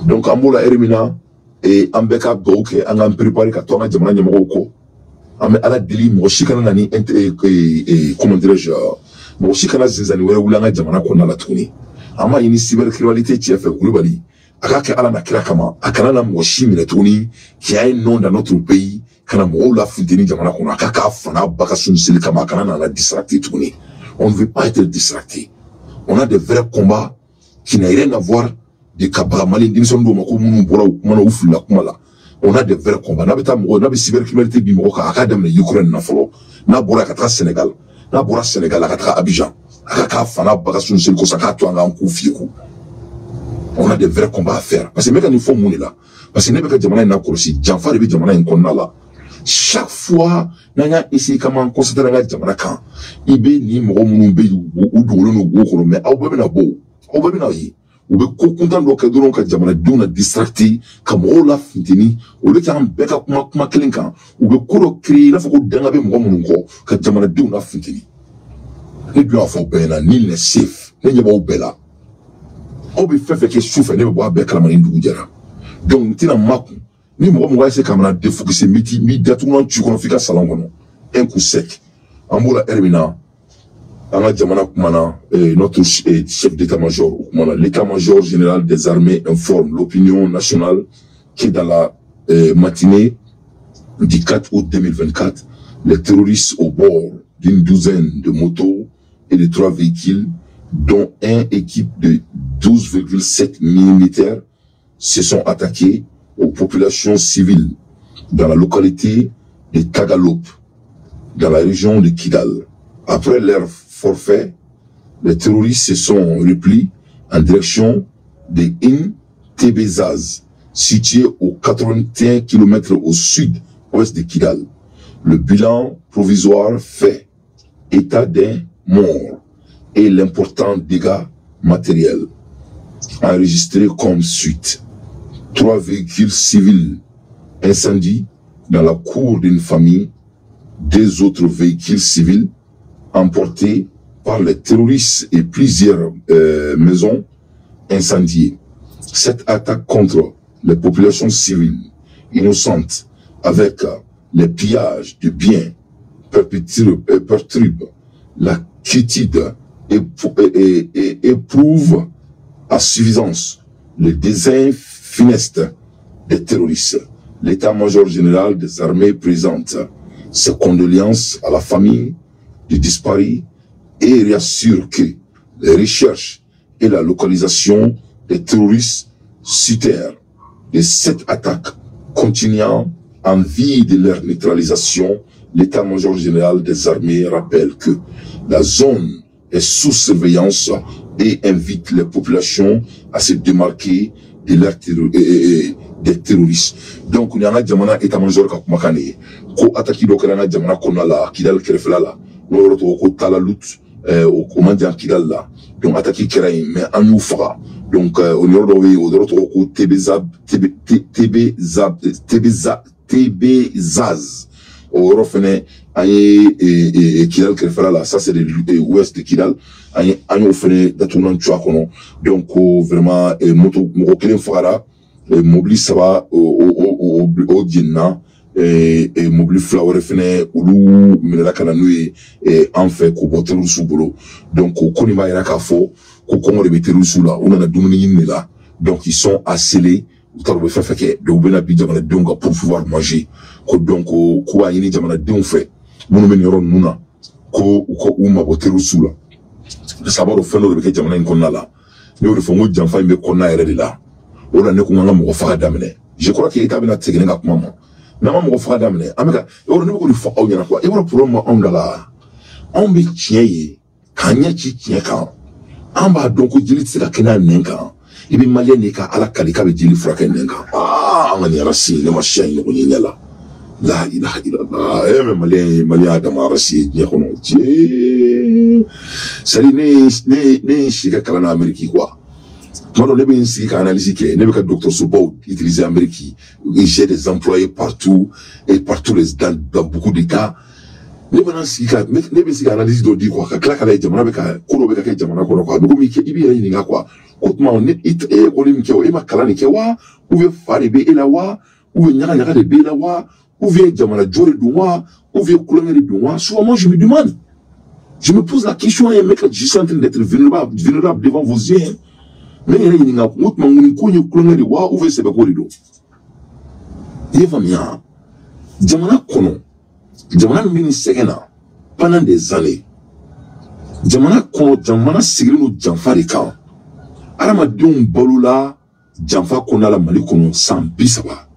Donc Amola Erimina et Ambeka Gouke, on a préparé qu'à toi, Jamana Yamoko. À la délit, moi, Chikana Nani, comment dirais-je, moi, Chikana Zizani, Oulanga Jamana Kona la Touni. Ama, une cybercriminalité qui a fait Kouloubali. Akaka Alana Kirakama, Akanana Moshimi la Touni, qui a un nom dans notre pays, Kana Moula Foudini Jamana Kona, Akaka Fana Bakasun Silikama, Kanana la distracté Touni. On ne veut pas être distracté. On a des vrais combats qui n'ont rien à voir de Kabaramali, Dimsondo, Makoumou, Bora, Manouf, la Kumala. On a des vrais combats. On a des cybercriminalité Bimoka, Akadem, Ukraine, Nafolo, Nabora Katra Sénégal, Nabora Sénégal, Akatra Abidjan, Aka fana bagasun c'est ko saka to anga confier ko. On a des vrais combats à faire parce que mec il faut mon là parce que nebeka jamana na korosi janfa de jamana en konna là. Chaque fois nanga ici comment considérer nga jamana kan ibe ni mo munu be u dolo no go ko mais aw be na bo aw be na yi ou be ko kuntan do ka doron ka jamana dona distracté comme la fintini ou le kan be ka kuma kelen kan ou be ko créer na foko danga be mo munu ko ka jamana dona fintini ne bi afo be na ni ne safe ne nyaba u be la o be fait que souffre ne bo be kala mani ndu jara donc tina maku ni mo mo ese kamana défocuser mi datournement tu kono fika salon kono un coup sec ambola hermina anga jamana kumana notre chef d'état-major kumana l'état-major général des armées informe l'opinion nationale que dans la matinée du 4 août 2024 les terroristes au bord d'une douzaine de motos et de 3 véhicules dont un équipe de 12,7 militaires se sont attaqués aux populations civiles dans la localité de Tagalop, dans la région de Kidal. Après leur forfait, les terroristes se sont repliés en direction de Intebezaz, situé aux 81 km au sud-ouest de Kidal. Le bilan provisoire fait état d'un mort et l'important dégât matériel enregistré comme suite. 3 véhicules civils incendiés dans la cour d'une famille, 2 autres véhicules civils emportés par les terroristes et plusieurs maisons incendiées. Cette attaque contre les populations civiles innocentes avec les pillages de biens perturbe la quiétude et éprouve à suffisance le désigne funeste des terroristes. L'état-major général des armées présente ses condoléances à la famille du disparu et réassure que les recherches et la localisation des terroristes suitaires de cette attaque continuant en vue de leur neutralisation. L'état-major général des armées rappelle que la zone est sous surveillance et invite les populations à se démarquer de leur des terroristes. Donc, il y a un jamana état-major qui a été ko attaqué donc il y a un jamana qu'on a là, qui dal kerfela là, nous ko tala lut au commandant qui dal là, donc attaqué kerain mais en nous fera. Donc, on y retrouve au retour ko TBZaz au refene aye Kidal kerfela là, ça c'est l'ouest de Kidal. Aye anyo fene datournement tu kono donc vraiment moto mo kelen fara mobili saba o djinna et mobili flower fene ulu minela kana nuye en fait ko boteru subolo donc ko ni ma ira ka fo ko kongo de beteru sula on a dumuni yinne là donc ils sont asselés utaro be fefeke de ubena bi jamana donga pour pouvoir manger ko donc ko wa yini jamana don fait monu men yoron nuna ko uma boteru sula sabaro feno de ke jamana in konna la ne o fo ngo jamfa me konna ere de la o la ne ko nganga mo fa damene je crois que état bina tegene nga kuma mo na ma mo fa damene ameka o ne ko li fa o nyana kwa e wora problème on dala on bi tieye kanya chi tiye kan amba donc jili tsika kena nenga ibi malien ka ala kalika be jili fraka nenga ngani rasi ne ma shay ne ko nyela la ilaha illallah malien adama rasi ne ko no sali ne shiga kala na Amérique quoi. Moi ne bin si ka analyse ke ne ka docteur Sobo utiliser Amérique et j'ai des employés partout et partout dans beaucoup de cas ne bin si ka ne bin si ka analyse do di quoi ka kala kala jamana be ka ko be ka jamana ko quoi do mi ke ibi ya ni nga quoi kotuma ne it e ko lim ke o e ma kala ni ke wa ou ve fare be ela wa ou ve nyaka de be la wa ou ve jamana jore do wa ou ve kulongere do wa souvent moi je me demande. Je me pose la question, et mec, je suis en train d'être vulnérable devant vos yeux. Mais il y a une autre mangue, il ouvre ses corridors. Il va bien. Jamana kono. Jamana mini segena. Pendant des années. Jamana kono, jamana sigilino jamfari kan. Arama dion balula, jamfa kona la mali kono, sans bisaba.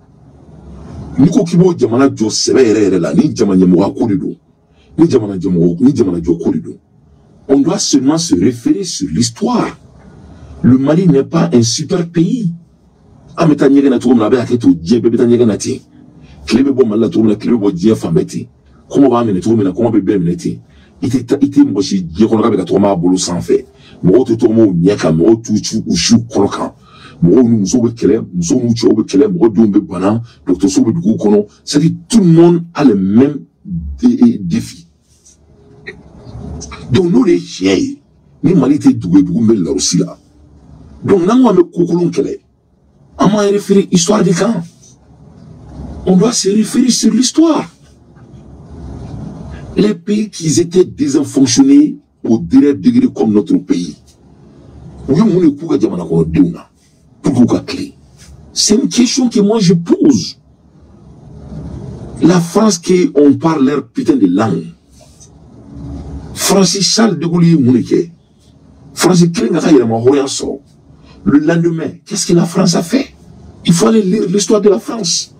Niko kibo jamana jo sebe ere la, ni jamana nyemoga corridor. Ni jamana jo corridor. On doit seulement se référer sur l'histoire. Le Mali n'est pas un super pays. Ah, mais t'as n'y a tout le monde avec tout Dieu, bébé t'as n'y a nati. Clé bon mal la tourne la clé bon Dieu fameti. Comment va amener tout le monde comment bébé meneti. Il était moi si Dieu qu'on a tout ma boulot sans fait. Moi tout le monde n'y a qu'à moi tout ou chou colocan. Moi nous sommes kelé, nous sommes nous sommes kelé, moi dombe banan, docteur sombe du coup kono. C'est-à-dire tout le monde a le même défi. Donc nous les chiens, ni Mali t'es doué mais là aussi là. Donc nous on me coucolon kelé. On m'a référé histoire des camps. On doit se référer sur l'histoire. Les pays qui étaient déjà fonctionnés au direct degré comme notre pays. C'est une question que moi je pose. La France qui on parle leur putain de langue. Francis Charles de Gaulle Mounique. Francis le lendemain, qu'est-ce que la France a fait? Il faut aller lire l'histoire de la France.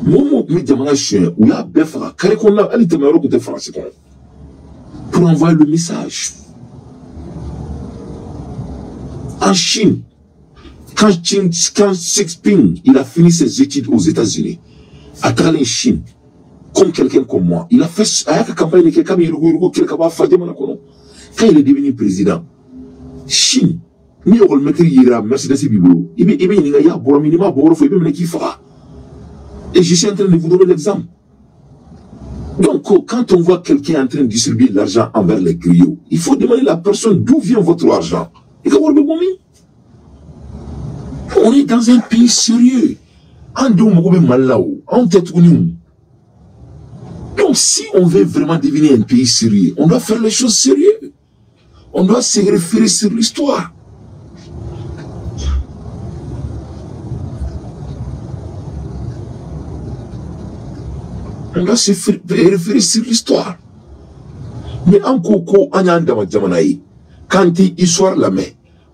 Momo me demande chien ou la befra car qu'on a elle était meilleure que français pour envoyer le message. En Chine, quand Xi Jinping il a fini ses études aux États-Unis, à travers Chine, comme quelqu'un comme moi, il a fait une campagne de quand il est devenu président. Chine, ni on le mettre Mercedes Bibolo, il y a un minimum pour faire même qui fera. Et je suis en train de vous donner l'exemple. Donc, quand on voit quelqu'un en train de distribuer l'argent envers les griots, il faut demander à la personne d'où vient votre argent. On est dans un pays sérieux. Donc, si on veut vraiment devenir un pays sérieux, on doit faire les choses sérieuses. On doit se référer sur l'histoire. On doit se référer sur l'histoire. Mais en Koko, quand il histoire la main,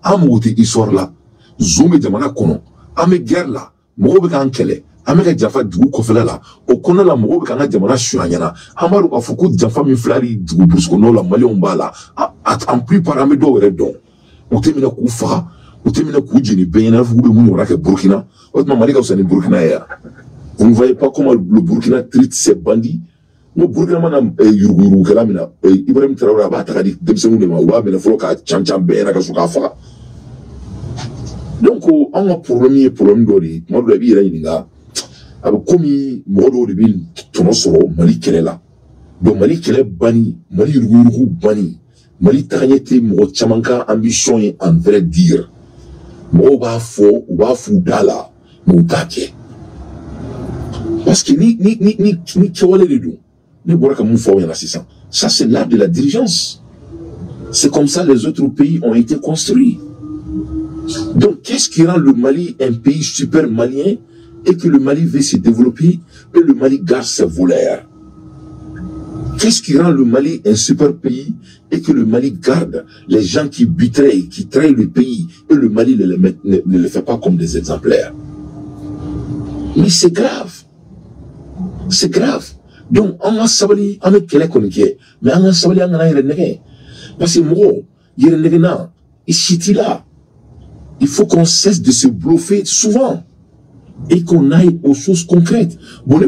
amouti histoire là, zoomé jamana kono, ame guerre là, mogo beka ankele, ame ka jafa dugu kofela là, o kono la mogo beka anga jamana shuanyana, amaru ka fuku jafa mi flari dugu bruskono la mali omba là, en plus par ame do were don, o temina kufa, o temina kujini benyana fuku be muni warake Burkina, otma mali ka usani Burkina ya. Vous ne voyez pas comment le Burkina traite ses bandits. Le Burkina man yuruguru kalamina. Ibrahim Traoré a battu des personnes de Mawa, mais le faut qu'à Tchancham Béna Kasukafa. Donc, on a problème d'ori. Moi, le vie est là. Avec comme Modo de Bill, Tonosoro, Mali Kelela. Donc, Mali Kele Bani, Mali Yuruguru Bani, Mali Tanyete, Mo Chamanka, ambition en vrai dire. Mo Bafo, Bafu Dala, Moutake. Parce que ni Kiwale de Dou, ni Boraka Moufou y en a 600. Ça, c'est l'art de la dirigeance. C'est comme ça les autres pays ont été construits. Donc, qu'est-ce qui rend le Mali un pays super malien et que le Mali veut se développer et le Mali garde ses volaires? Qu'est-ce qui rend le Mali un super pays et que le Mali garde les gens qui buteraient, qui trahissent le pays et le Mali ne les fait pas comme des exemplaires? Mais c'est grave. C'est grave. Donc, on a sabali, on a quel est mais on a sabali, on a renégé. Parce que moi, il y a renégé ici, là. Il faut qu'on cesse de se bluffer souvent. Et qu'on aille aux choses concrètes. Bon,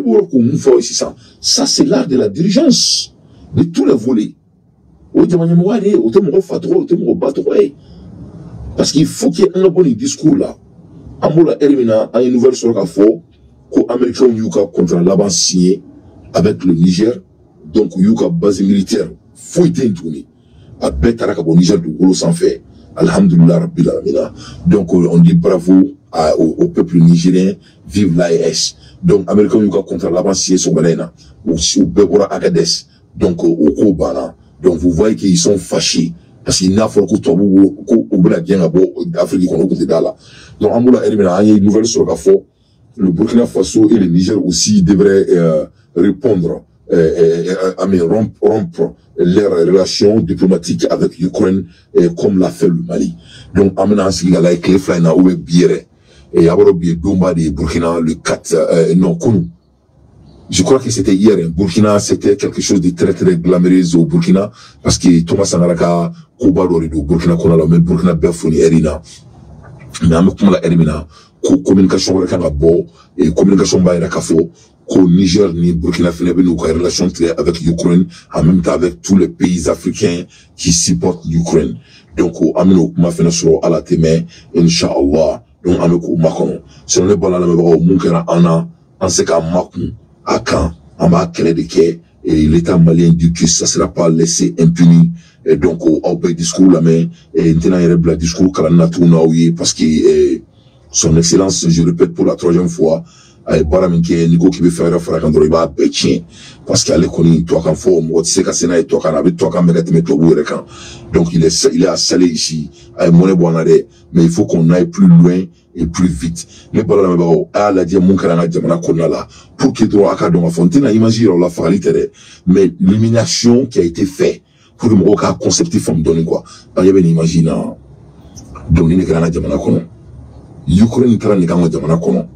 ça, c'est l'art de la dirigeance. De tous les volets. Parce qu'il faut qu'il y ait un bon discours là. Amoula Elimina a une nouvelle sur la faux. Américain Yuka contre l'avant signé avec le Niger, donc Yuka base militaire, faut être tourné. À Betaraka au Niger du Golo sans fait. Alhamdulillah Rabbil Alamina. Donc on dit bravo au peuple nigérien, vive l'AES. Donc Américain Yuka contre l'avant signé son balena, au Bebora Agades, donc au Kobana. Donc vous voyez qu'ils sont fâchés. Parce qu'il n'a pas que au Blaguien à Afrique qu'on a côté là. Donc Amoula Elimina a une nouvelle sur la faux. Le Burkina Faso et le Niger aussi devraient répondre, rompre leurs relations diplomatiques avec l'Ukraine, comme l'a fait le Mali. Donc, amena Sigala et Kleflaina ou Biere, et Aborobi Domba de Burkina le 4, non, Kounou. Je crois que c'était hier, Burkina, c'était quelque chose de très très glamoureux au Burkina, parce que Thomas Sangaraka, Koba Lorido, Burkina Konala, mais Burkina Befoni Erina. Mais à me la Erina, communication avec un bon, et communication by Rakafo, qu'au Niger ni Burkina Faso, nous avons une relation avec l'Ukraine, en même temps avec tous les pays africains qui supportent l'Ukraine. Donc, amino ma fait sur à la témé, Inch'Allah, donc amiko makono. Si on est bon là, on moukera ana, on sait qu'à Makou, à Caen, on va créer des quais, et l'État malien dit que ça ne sera pas laissé impuni. Et donc, on peut discours la main, et maintenant, il y a le discours parce que, son excellence, je répète pour la 3e fois, Baraminke, Nico qui veut faire Farakandro, il va pécher. Parce qu'elle est connue, toi qu'en forme, tu sais qu'à Sénat, toi qu'en avait, toi qu'en mette au bout de camp. Donc, il est installé ici, à Moné Bonaré, mais il faut qu'on aille plus loin et plus vite. Les balles, à la dia, mon carana, diamana, konala, pour qu'il doit accorder ma fontaine, imagine, la faralité, mais l'élimination qui a été faite, pour que mon cas conceptif, on me donne quoi. Il y avait une imagine, donc, il y a un diamana, kono. Ukraine, il y a un diamana, kono.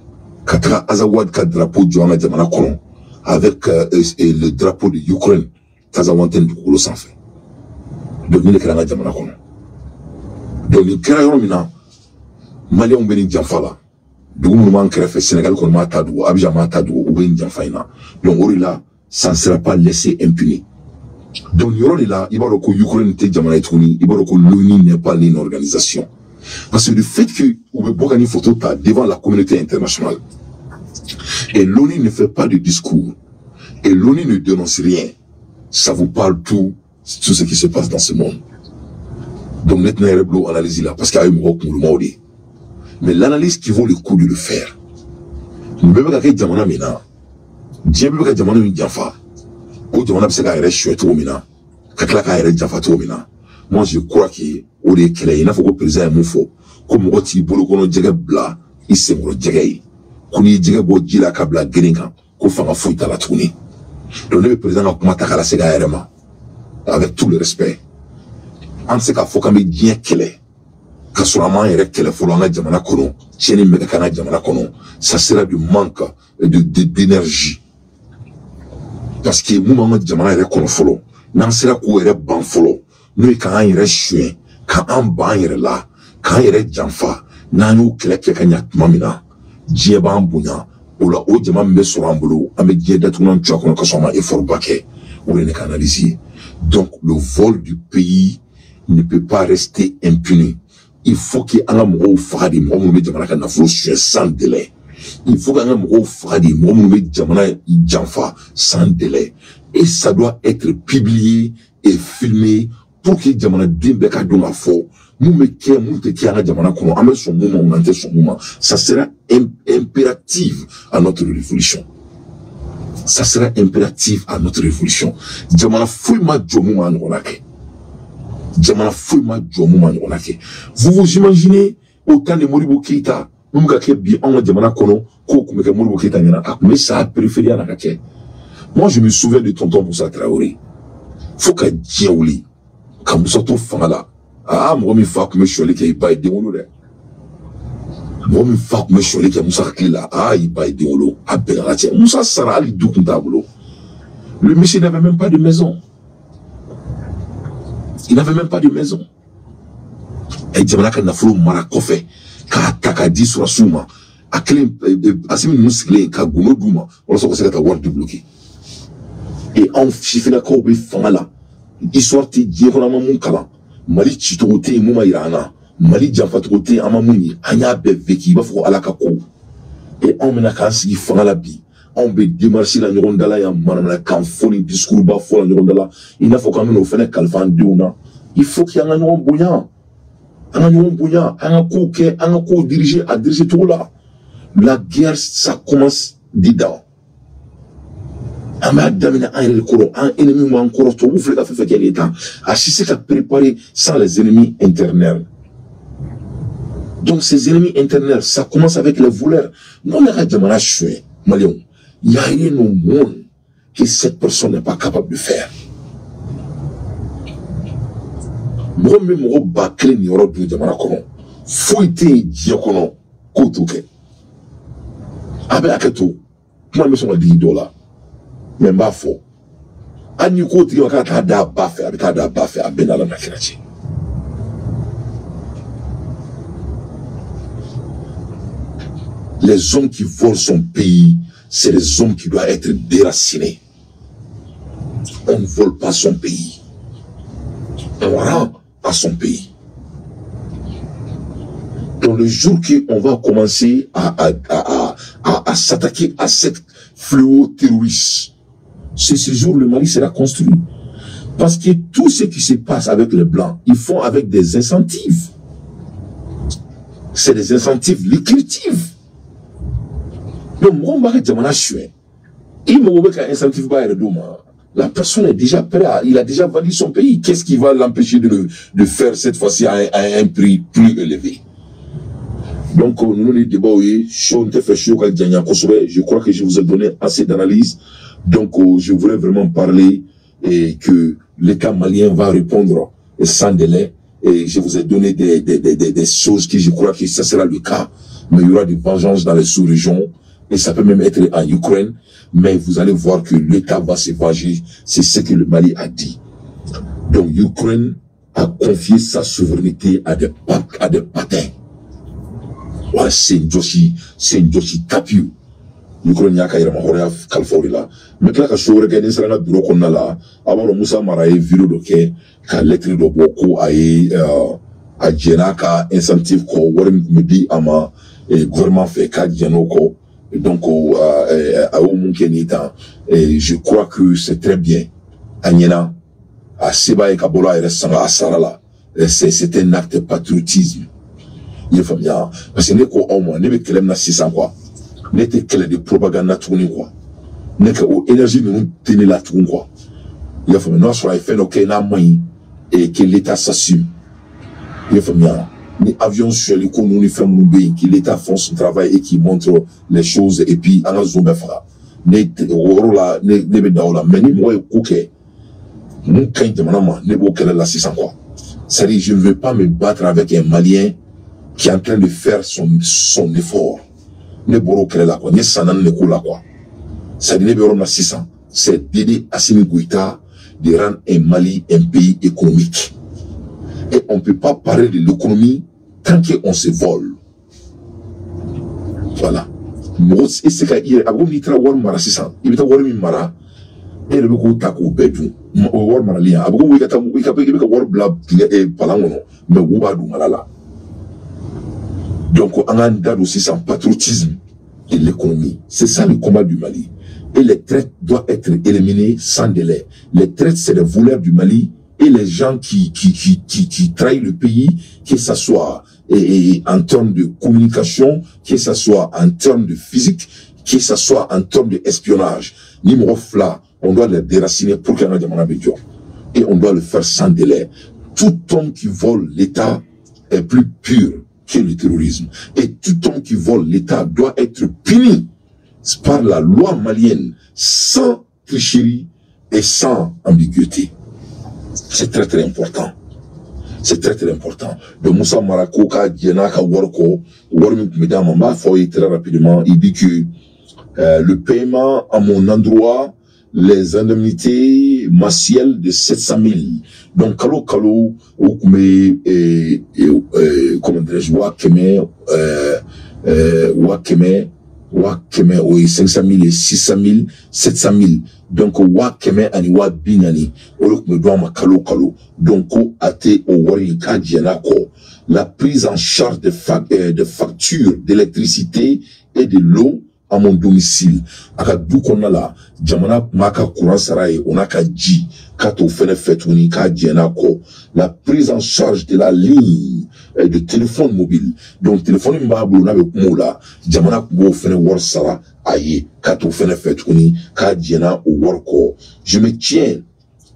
Katra Azawad ka drapeau Joana Jamana Kolon avec le drapeau de Ukraine Tazawanten du Koulo sans fait. Donc il est là Jamana Kolon. Donc il crée mina Malien Beni Jamfala. Du coup mon crée Sénégal qu'on m'a tadou Abidjan m'a tadou ou Beni Jamfaina. Donc on là ça ne sera pas laissé impuni. Donc il y aura là il va que Ukraine te Jamana Touni il va que l'ONU n'est pas une organisation. Parce que le fait que vous pouvez une photo devant la communauté internationale et l'ONU ne fait pas de discours et l'ONU ne dénonce rien, ça vous parle tout ce qui se passe dans ce monde. Donc maintenant il y a analyse là parce qu'il y a eu un mais l'analyse qui vaut le coup de le faire. Nous ne pouvons pas dire Jamana Mina, Dieu ne peut pas Jamana Jafa, ou Jamana Pseka Chouette Mina, Kaklaka Jafa Mina. Moi je crois que au lieu qu'il y ait, il faut que le président Moufo, comme on dit, pour le qu'on a bla, il s'est mort djegay. Qu'on y djegay bo djila kabla gringa, qu'on fait un fouille à la tournée. Donc le président a commencé à la sega RMA, avec tout le respect. On sait qu'il faut qu'on ait bien qu'il est. Quand son amant est qu'il est, faut l'en jamana kono, tiens les mecs kana jamana kono, ça sera du manque d'énergie. Parce que moment jamana est kono follow, n'en sera qu'au est ban follow. Nous, quand on est chouin, quand on est là, quand on est janfa, nous clés kanya mamina, djeba mbounya, ou la haute diamant me sur un boulot, avec dié d'atounan tu as qu'on a consommé effort baquet, ou les canaliser. Donc, le vol du pays ne peut pas rester impuni. Il faut qu'il y ait un mot fadi, moi, mon médiamana n'a pas sans délai. Il faut qu'il y ait un mot fadi, moi, mon médiamana janfa sans délai. Et ça doit être publié et filmé pour que Jamana Dimbeka Duma fo, nous me kia moute qui a Jamana Kono, ame son moment, on ante son moment. Ça sera impératif à notre révolution. Ça sera impératif à notre révolution. Jamana fouille ma djomu man onake. Jamana fouille ma djomu man onake. Vous vous imaginez autant de Moribo Keita, nous me bien en Jamana Kono, comme que Moribo Keita n'yana, mais ça a préféré à la. Moi je me souviens de tonton Moussa Traoré. Faut qu'à Djaouli. Quand vous sortez au Fangala, moi, je fais que je suis allé qui est pas aidé au lot. Moi, je fais que je suis allé qui est Moussa Kila, il pas aidé au lot. Ah, ben, là, tiens, Moussa Sarah, il doute tableau. Le monsieur n'avait même pas de maison. Il n'avait même pas de maison. Et il y a un afro marakofé, Takadi sur la souma, à clé, à ce musclé, Kaguno Douma, on sait que c'est la ward de bloquer. Et en chiffre la courbe, Fangala. Histoire ti diekona mamun kala mali chitote muma irana mali janfatote amamuni anya beveki bafo alaka ko et on mena kan sigi fangala bi on be démarcher la nyondala ya manana kan foni discours ba fo la nyondala il faut quand même faire kalfan deuna il faut qu'il y ait un nyon boyan un ko diriger à diriger tout là la guerre ça commence dedans. Un ennemi ou encore tout, vous faites la fait qu'il est temps. Assisser à préparer sans les ennemis internels. Donc, ces ennemis internels, ça commence avec les voleurs. Non, mais Radjamana Choué, Malion, il y a rien au monde que cette personne n'est pas capable de faire. Moi-même, je vais battre les Nioro de Djamana Kono. Fouité, Diokono, Kotouke. Abe Aketo, moi, je me suis dit $. mais m'a faux. Ani ko tigi ka ta da ba fe, abi ta da ba fe, abi na la nakirachi. Les hommes qui volent son pays, c'est les hommes qui doivent être déracinés. On ne vole pas son pays. On rend à son pays. Donc le jour qu'on va commencer à s'attaquer à cette fléau terroriste, c'est ce jour le Mali sera construit. Parce que tout ce qui se passe avec les Blancs, ils font avec des incentives. C'est des incentives lucratifs. Donc, la personne est déjà prête, il a déjà vendu son pays. Qu'est-ce qui va l'empêcher de faire cette fois-ci à un prix plus élevé? Donc, nous, les débats, je crois que je vous ai donné assez d'analyse. Donc, je voulais vraiment parler et que l'État malien va répondre sans délai. Et je vous ai donné des choses qui, je crois que ça sera le cas. Mais il y aura des vengeances dans les sous-régions. Et ça peut même être en Ukraine. Mais vous allez voir que l'État va se venger. C'est ce que le Mali a dit. Donc, l'Ukraine a confié sa souveraineté à des patins. Voilà, c'est une Joshi Tapiou. L'Ukraine a kaira mahoria kalfori là. Mais là, quand je regarde ça, na bureau qu'on a là, avant le Moussa Marae, vidéo de que, quand lettre de beaucoup a Djenaka, incentive ko, warim me dit à ma, gouvernement fait ka Djenoko. Donc, je crois que c'est très bien. Agnena, à Seba et Kabola et Ressanga à Sarala, c'est un acte de patriotisme. Il faut bien, parce que n'est qu'au moins, n'est que l'homme n'a 600 quoi. N'est que de propagande n'a tourné quoi. N'est que l'énergie de nous tenir la tourne quoi. Il faut bien, soit fait ok, n'a moins, et que l'État s'assume. Il faut bien. Les avions sur les coups, nous faisons nous que l'État fait son travail et qui montre les choses et puis en zone fera. Mais ni moi écouter. Nous quand demandons ne beau qu'elle la 600 quoi. Ça dit je ne veux pas me battre avec un Malien qui est en train de faire son effort. Ne beau qu'elle la quoi. Ne sanan ne coula quoi. Ça dit ne beau la 600. C'est d'aider Assimi Goïta de rendre un Mali un pays économique. Et on ne peut pas parler de l'économie tant qu'on se vole. Voilà. Et c'est qu'il y a un mitra war mara 600. Il y a un war mara. Et le beaucoup taco bedou. War mara lien. Abu wikata war blab et palangono. Mais wubadu malala. Donc on a un dado aussi sans patriotisme et l'économie. C'est ça le combat du Mali. Et les traites doivent être éliminées sans délai. Les traites, c'est les voleurs du Mali. Et les gens qui trahissent le pays, que ce soit en termes de communication, que ce soit en termes de physique, que ce soit en termes d'espionnage. Numéro là, on doit les déraciner pour qu'il y ait un et on doit le faire sans délai. Tout homme qui vole l'État est plus pur que le terrorisme. Et tout homme qui vole l'État doit être puni par la loi malienne, sans tricherie et sans ambiguïté. C'est très très important. C'est très très important. De Moussa Marako, Djenaka, Warko, Warmi Medama, m'a fait très rapidement, il dit que le paiement à mon endroit, les indemnités massielles de 700 000. Donc, Kalo, comment dirais-je, Wakeme, oui, 500 000 et 600 000, 700 000. Donc, Wakeme, ani wa binani. Oluk me doit ma kalo. Donc, ate o wari kadjenako. La prise en charge de factures d'électricité et de l'eau à mon domicile. Aka dukona la, jamana maka courant saraye, on a ka ji, kato fene fetouni kadjenako. La prise en charge de la ligne de téléphone mobile. Donc, téléphone mbabou na be kumola, jamana kubo fene war sara, aye, kato fene fetouni, kadjena ou warko. Je me tiens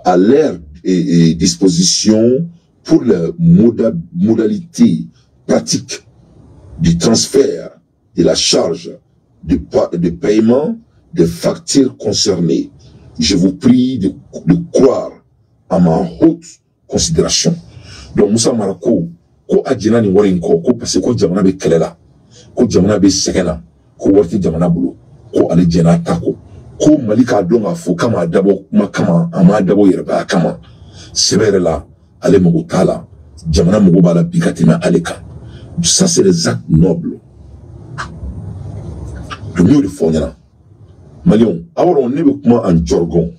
à leur disposition pour les modalités pratiques du transfert de la charge de paiement des factures concernées. Je vous prie de croire à ma haute considération. Donc, Moussa Marako, ko adjena ni warin ko parce que ko jamana be kelela, ko jamana be segena, ko warti jamana bulu, ko ale jena tako, ko Mali ka dɔn k'a fɔ kama dabɔ kuma kama a ma dabɔ yɛrɛbaya kama sɛbɛ yɛrɛ la ale mago t'a la jamana mago b'a la bi ka tɛmɛ ale kan ça c'est des actes nobles donc n y'o de fɔ ɲɛna Maliɲɛnw a b'a dɔn ne bɛ kuma en jargon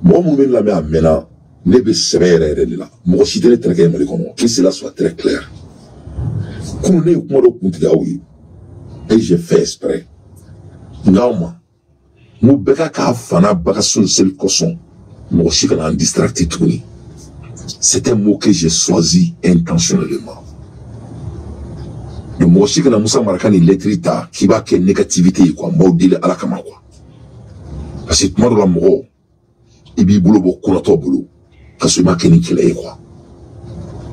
mɔgɔ minnu bɛ n lamɛn a mɛnna ne bɛ sɛbɛ yɛrɛ yɛrɛ de la mɔgɔ si tɛ ne terikɛ ye Mali kɔnɔ que cela soit très clair kunun ne ye kuma dɔ kuntigi aw ye et j'ai fait exprès nka aw ma n ko bɛɛ ka k'a fana baga seli kosɔn mɔgɔ si kana n distracter tuguni c'est un mot que j'ai choisi intentionnellement mɔgɔ si kana Musa Mara ka nin lettre ta k'i b'a kɛ négativité ye quoi n b'aw deli Ala kama quoi parce que tuma dɔ la mɔgɔ i b'i bolo bɔ kunatɔ bolo ka sɔrɔ i ma kɛ ni kɛlɛ ye quoi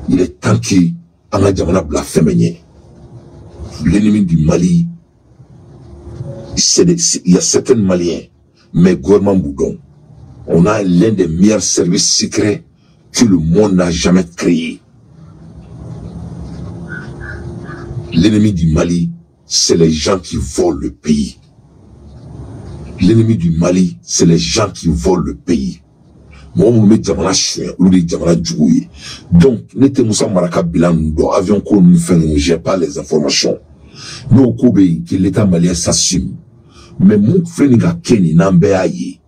il est temps que an ka jamana bila fɛn bɛ ɲɛ l'ennemi du Mali il y a certains Maliens mais gouvernement Boudon on a l'un des meilleurs services secrets que le monde n'a jamais créé. L'ennemi du Mali c'est les gens qui volent le pays. L'ennemi du Mali c'est les gens qui volent le pays. Moi on met jamana chien ou les jamana djouye. Donc n'était Musa Mara ka bilan do avion ko nous fait nous j'ai pas les informations. Nous Kobe que l'état malien s'assume. Mais mon frère n'a Kenny n'ambéaye.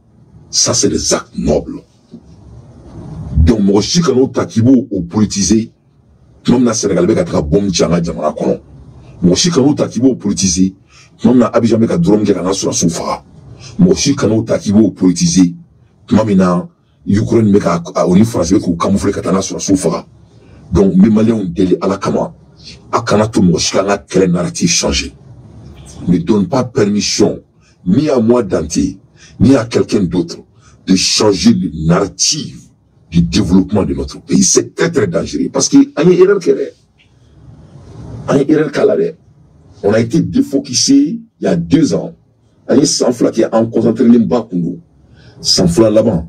Ça c'est des actes nobles. Donc moi je quand on takibo ou politisé même na Sénégal be ka tra bombe tchanga jamana kono. Moi je quand on takibo ou politisé même na Abidjan be ka drone ke kana sur soufa. Moi je quand on takibo ou politisé même na Ukraine be ka oni français ko camoufler ka tana sur soufa. Donc mes Maliens deli ala kama akana tout moi je kana quel narratif changer. Ne donne pas permission ni à moi d'anti ni à quelqu'un d'autre de changer le narratif du développement de notre pays. C'est très très dangereux parce qu'il y a une erreur qui est là. On a été défocusé il y a 2 ans. Il y a un sans-fla qui est en concentré les bas Kundu. Sans-fla là-bas,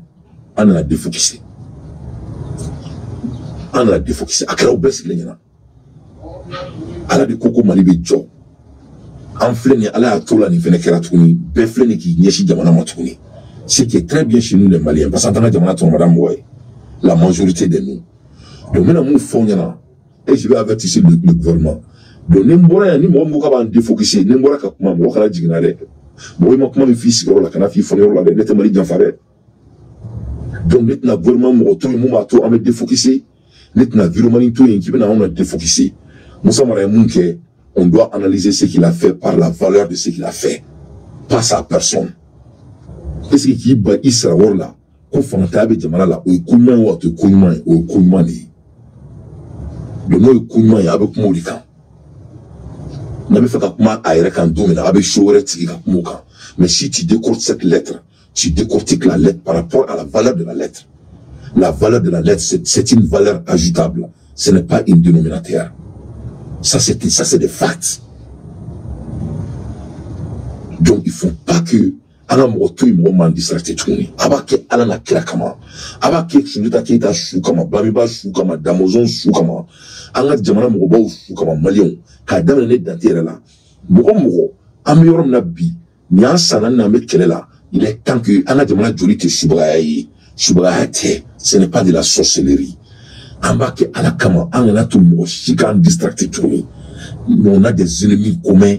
on a défocusé. On a défocusé. À quel moment est-ce qu'il y a? À la de Koko Malibe Djo. En flène, à la tola ni fene keratouni, beflène qui nyeshi jamana matouni. Ce qui est très bien chez nous les Maliens, parce que jamana ton madame Wouay, la majorité de nous. Donc maintenant, nous faisons, et je vais avertir le gouvernement. Donc, nous n'avons ni moi, nous avons défocusé, nous n'avons pas comment, nous avons dit que nous avons comment les fils, nous avons fait fond, nous avons fait Mali d'enfaré. Donc, nous avons gouvernement, nous avons défocusé, nous avons vu le Mali tout, nous avons défocusé. Nous sommes on doit analyser ce qu'il a fait par la valeur de ce qu'il a fait, pas sa personne. Est-ce qu'il y a un Israël là, qu'on fait un tabac de malala, ou un ou autre kounman, ou kounmani. Le nom kounman est avec Molikan. N'avait fait qu'à moi aérer quand domine, avec chouret tigre moukan. Mais si tu décortiques cette lettre, tu décortiques la lettre par rapport à la valeur de la lettre. La valeur de la lettre, c'est une valeur ajoutable. Ce n'est pas une dénominateur. Ça c'est des facts. Donc il faut pas que ala moto i mo distracté tuni abake ala na kira kama abake sunuta kita shu kama bamiba shu kama damozon shu kama anga jamana mo ba shu kama Malion ka damana ne dantere la mo ameyorom na bi ni ansana na me kelela il est temps que anga jamana joli te shubrayi ce n'est pas de la sorcellerie. Ambake ala kama anga na tout mo chikan distracté tuni on a des ennemis communs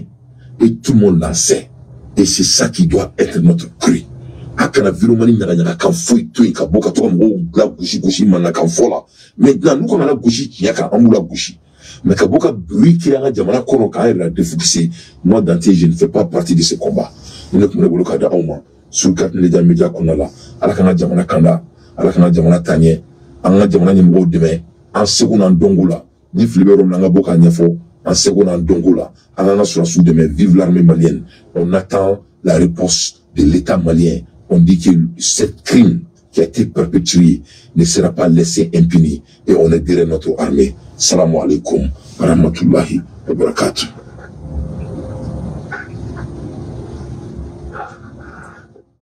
et tout le monde l'en sait. Et c'est ça qui doit être notre cri. Akana virumani nyaga kan foi toi ka boka to mo la gushi man kan fola. Maintenant nous qu'on a la gushi qui yaka amula gushi. Mais ka boka bruit qui a jamana kono ka ira défocusé. Moi d'anté je ne fais pas partie de ce combat. Nous ne pouvons pas da auma sur quatre les médias qu'on a là. Ala kana jamana kanda, ala kana jamana tanye, anga jamana nyimbo demain en seconde en dongola. Ni flibero nanga boka nyefo. En seconde en Dongola, en sur demain, vive l'armée malienne. On attend la réponse de l'État malien. On dit que cette crime qui a été perpétré ne sera pas laissé impuni et on est derrière notre armée. Salam alaikum wa rahmatullahi wa barakatuh.